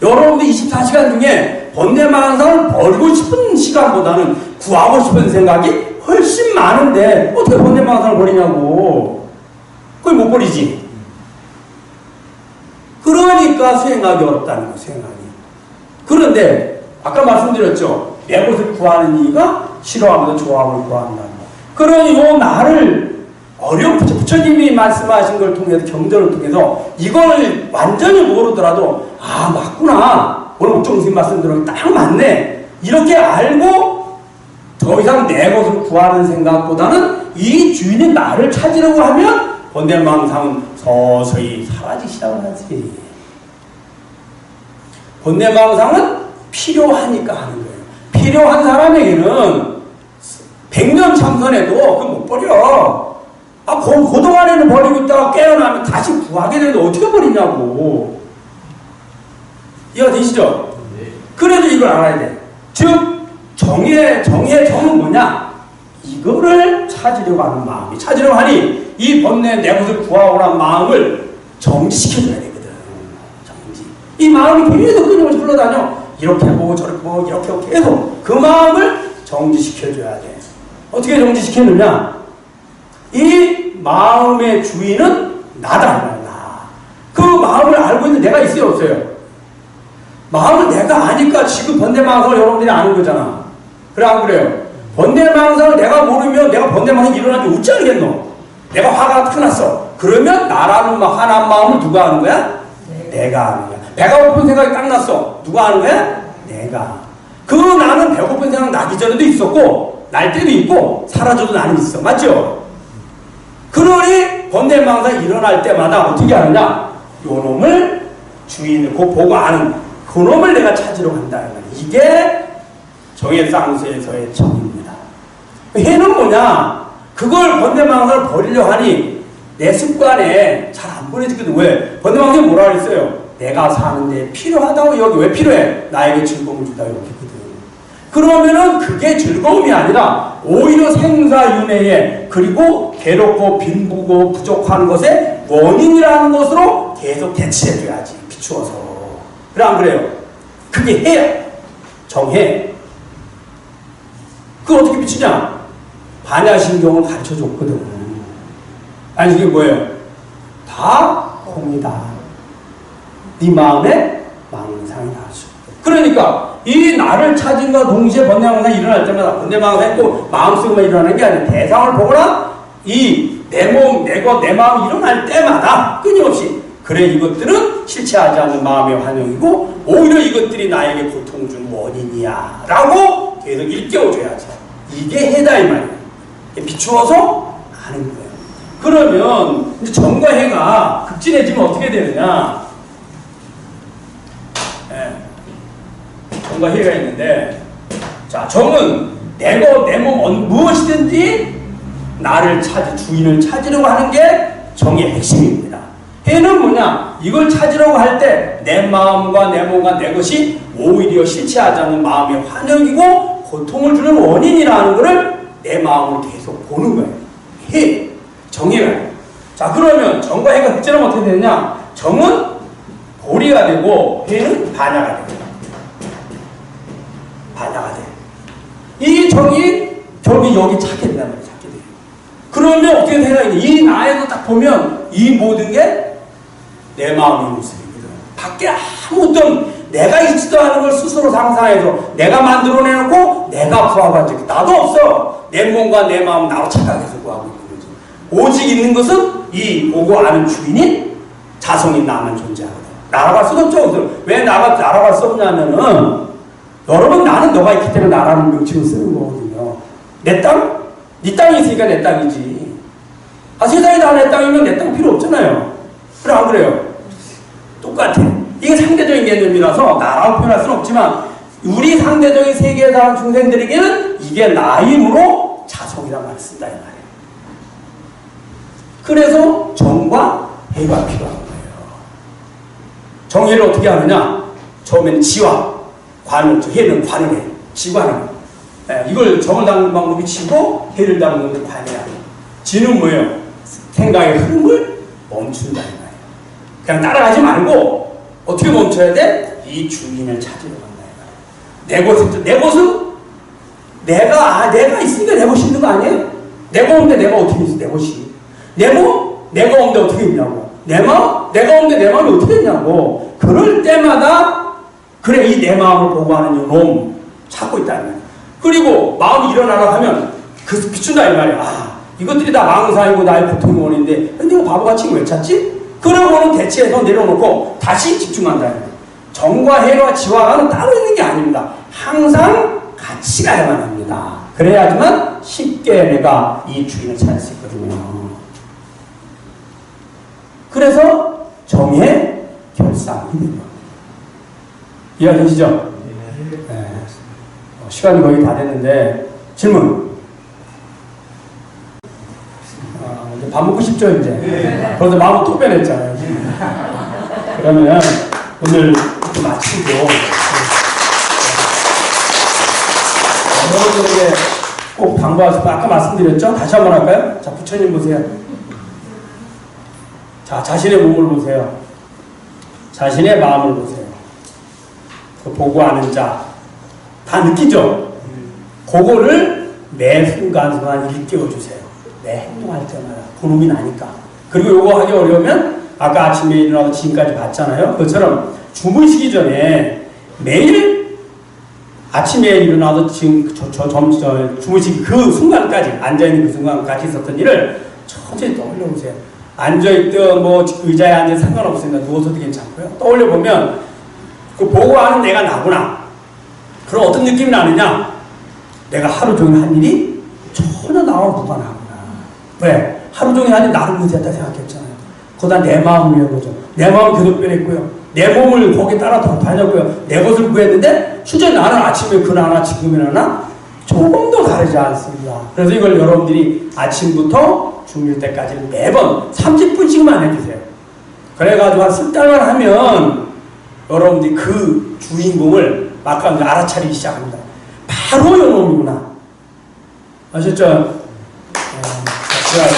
여러분들 24시간 중에 번뇌망상을 버리고 싶은 시간보다는 구하고 싶은 생각이 훨씬 많은데 어떻게 번뇌망상을 버리냐고. 그걸 못 버리지. 그러니까 수행하기 어렵다는 거, 수행하기. 그런데 아까 말씀드렸죠. 내 것을 구하는 이가 싫어하면서 좋아함을 구한다는 거. 그러니 요 나를 부처님이 말씀하신 걸 통해서 경전을 통해서 이걸 완전히 모르더라도 아 맞구나. 오늘 옥정스님 말씀 들으면 딱 맞네. 이렇게 알고 더 이상 내 것을 구하는 생각보다는 이 주인이 나를 찾으려고 하면 번뇌망상은 서서히 사라지기 시작하지. 번뇌망상은 필요하니까 하는 거예요. 필요한 사람에게는 100년 참선해도 그거 못 버려. 아, 그동안에는 버리고 있다가 깨어나면 다시 구하게 되는데 어떻게 버리냐고. 이해가 되시죠? 네. 그래도 이걸 알아야 돼. 즉, 정의 정은 뭐냐? 이거를 찾으려고 하는 마음이. 찾으려고 하니 이 번뇌 내 것을 구하오라는 마음을 정지시켜줘야 되거든. 정지. 이 마음이 계속 끊임없이 흘러다녀. 이렇게 보고 저렇게 보고 이렇게 하고 계속 그 마음을 정지시켜줘야 돼. 어떻게 정지시키느냐? 이 마음의 주인은 나다. 나. 그 마음을 알고 있는 내가 있어요, 없어요? 마음을 내가 아니까 지금 번뇌망상을 여러분들이 아는 거잖아. 그래, 안 그래요? 번뇌망상을 내가 모르면 내가 번뇌망상이 일어나는지 웃지 않겠노? 내가 화가 크났어. 그러면 나라는 화난 마음을 누가 아는 거야? 내가 아는 거야. 배가 고픈 생각이 딱 났어. 누가 아는 거야? 내가. 그 나는 배고픈 생각 나기 전에도 있었고 날 때도 있고 사라져도 나는 있어. 맞죠? 그러니 번뇌망상이 일어날 때마다 어떻게 하느냐? 요 놈을 주인을 보고 아는 그 놈을 내가 찾으러 간다. 이게 정해쌍수에서의 정입니다. 해는 뭐냐? 그걸 번뇌망상을 버리려 하니 내 습관에 잘 안 버려지거든. 왜? 번뇌망상이 뭐라 그랬어요? 내가 사는데 필요하다고. 여기 왜 필요해? 나에게 즐거움을 주다. 여기거든. 그러면은 그게 즐거움이 아니라 오히려 생사윤회에 그리고 괴롭고 빈부고 부족한 것의 원인이라는 것으로 계속 대치해줘야지. 비추어서. 그래 안 그래요? 그게 해야. 정해. 그걸 어떻게 비추냐? 반야신경을 가르쳐줬거든. 아니 이게 뭐예요? 다 공이다. 네 마음에 망상이 나죠. 그러니까 이 나를 찾은과 동시에 번뇌망상이 일어날 때마다 번뇌망상이 또 마음속에만 일어나는 게 아니라 대상을 보거나 이 내 몸, 내 것, 내 마음이 일어날 때마다 끊임없이 그래 이것들은 실체하지 않는 마음의 환영이고 오히려 이것들이 나에게 고통 준 원인이야 라고 계속 일깨워줘야지. 이게 해다 이 말이야. 비추어서 하는 거예요. 그러면 이제 정과 해가 극진해지면 어떻게 되느냐? 정과 해가 있는데, 자, 정은 내 몸 무엇이든지 나를 주인을 찾으려고 하는 게 정의 핵심입니다. 해는 뭐냐? 이걸 찾으려고 할 때 내 마음과 내 몸과 내 것이 오히려 실체하지 않는 마음의 환영이고 고통을 주는 원인이라는 것을 내 마음으로 계속 보는 거예요. 해, 정의가. 자, 그러면 정과 해가 극제하면 어떻게 되느냐? 정은 보리가 되고 해는 반야가 돼요. 반야가 돼. 이 정이 결국 여기 찾게 된단 말이에요. 찾게 돼요. 그러면 어떻게 되냐? 이 나에서 딱 보면 이 모든 게 내 마음의 모습이거든. 밖에 아무것도 내가 있지도 않은 걸 스스로 상상해서 내가 만들어내놓고 내가 구하고 적이 나도 없어. 내 몸과 내 마음 나로 착각해서 구하고 있는 거지. 오직 있는 것은 이 보고 아는 주인인 자성인 나만 존재하거든. 날아갈 수도 없죠. 왜 날아갈 수 없냐면은 여러분 나는 너가 있기 때문에 나라는 명칭을 쓰는 거거든요. 내 땅? 네 땅이 있으니까 내 땅이지. 아, 세상이 다 내 땅이면 내 땅 필요 없잖아요. 그래, 안 그래요? 똑같아. 이게 상대적인 개념이라서 나라고 표현할 수는 없지만 우리 상대적인 세계에 사는 중생들에게는 이게 나임으로 자성이란 말을 쓴다 이 말이에요. 그래서 정과 해가 필요한 거예요. 정해를 어떻게 하느냐? 처음에는 지와 관을, 해는 관을 해. 지관을. 이걸 정을 닦는 방법이 지고 해를 닦는 게 관이야. 지는 뭐예요? 생각의 흐름을 멈춘다 이 말이에요. 그냥 따라가지 말고 어떻게 멈춰야 돼? 이 주인을 찾으러 간다 이 말이에요. 내 곳은 내가 있으니까 내 곳이 있는 거 아니에요? 내가 없는데 내가 어떻게 있어? 내 곳이. 내 몸? 내가 없는데 어떻게 있냐고. 내 마음? 내가 없는데 내 마음이 어떻게 있냐고. 그럴 때마다 그래 이 내 마음을 보고하는 이놈 찾고 있다는 거예요. 그리고 마음이 일어나라 하면 그 비춘다 이 말이야. 아, 이것들이 다 망상이고 나의 고통의 원인인데 근데 이거 바보같이 왜 찾지? 그러고는 대체해서 내려놓고 다시 집중한다. 정과 해와 지와는 따로 있는 게 아닙니다. 항상 같이 가야만 합니다. 그래야지만 쉽게 내가 이 주인을 찾을 수 있거든요. 그래서 정의 결상이 되는 겁니다. 이해되시죠? 네. 시간이 거의 다 됐는데 질문. 이제 밥 먹고 싶죠 이제. 네. 그래서 마음을 또 빼냈잖아요. 그러면 오늘 마치고 여러분들에게 꼭 당부하셔서 아까 말씀드렸죠? 다시 한번 할까요? 자, 부처님 보세요. 자, 자신의 몸을 보세요. 자신의 마음을 보세요. 그 보고 아는 자 다 느끼죠? 그거를 매 순간순간 일깨워주세요. 매 행동할 때마다 본음이 나니까. 그리고 요거 하기 어려우면 아까 아침에 일어나서 지금까지 봤잖아요. 그것처럼 주무시기 전에 매일 아침에 일어나서 지금 주무시기 그 순간까지 앉아있는 그 순간까지 있었던 일을 천천히 떠올려보세요. 앉아있든 뭐 의자에 앉아 상관없습니다. 누워서도 괜찮고요. 떠올려보면 그 보고하는 내가 나구나. 그럼 어떤 느낌이 나느냐? 내가 하루 종일 한 일이 전혀 나와 무관하구나. 왜? 하루 종일 한 일 나를 의지했다 생각했잖아요. 그거다 내 마음을 위한 거죠. 내 마음을 계속 변했고요. 내 몸을 거기에 따라 다녔고요. 내 것을 구했는데 실제 나는 아침에 그나나 지금이나 조금도 다르지 않습니다. 그래서 이걸 여러분들이 아침부터 주무실 때까지 매번 30분씩만 해주세요. 그래가지고 한 10달만 하면 여러분들이 그 주인공을 막 알아차리기 시작합니다. 바로 요놈이구나. 아셨죠? 좋아요.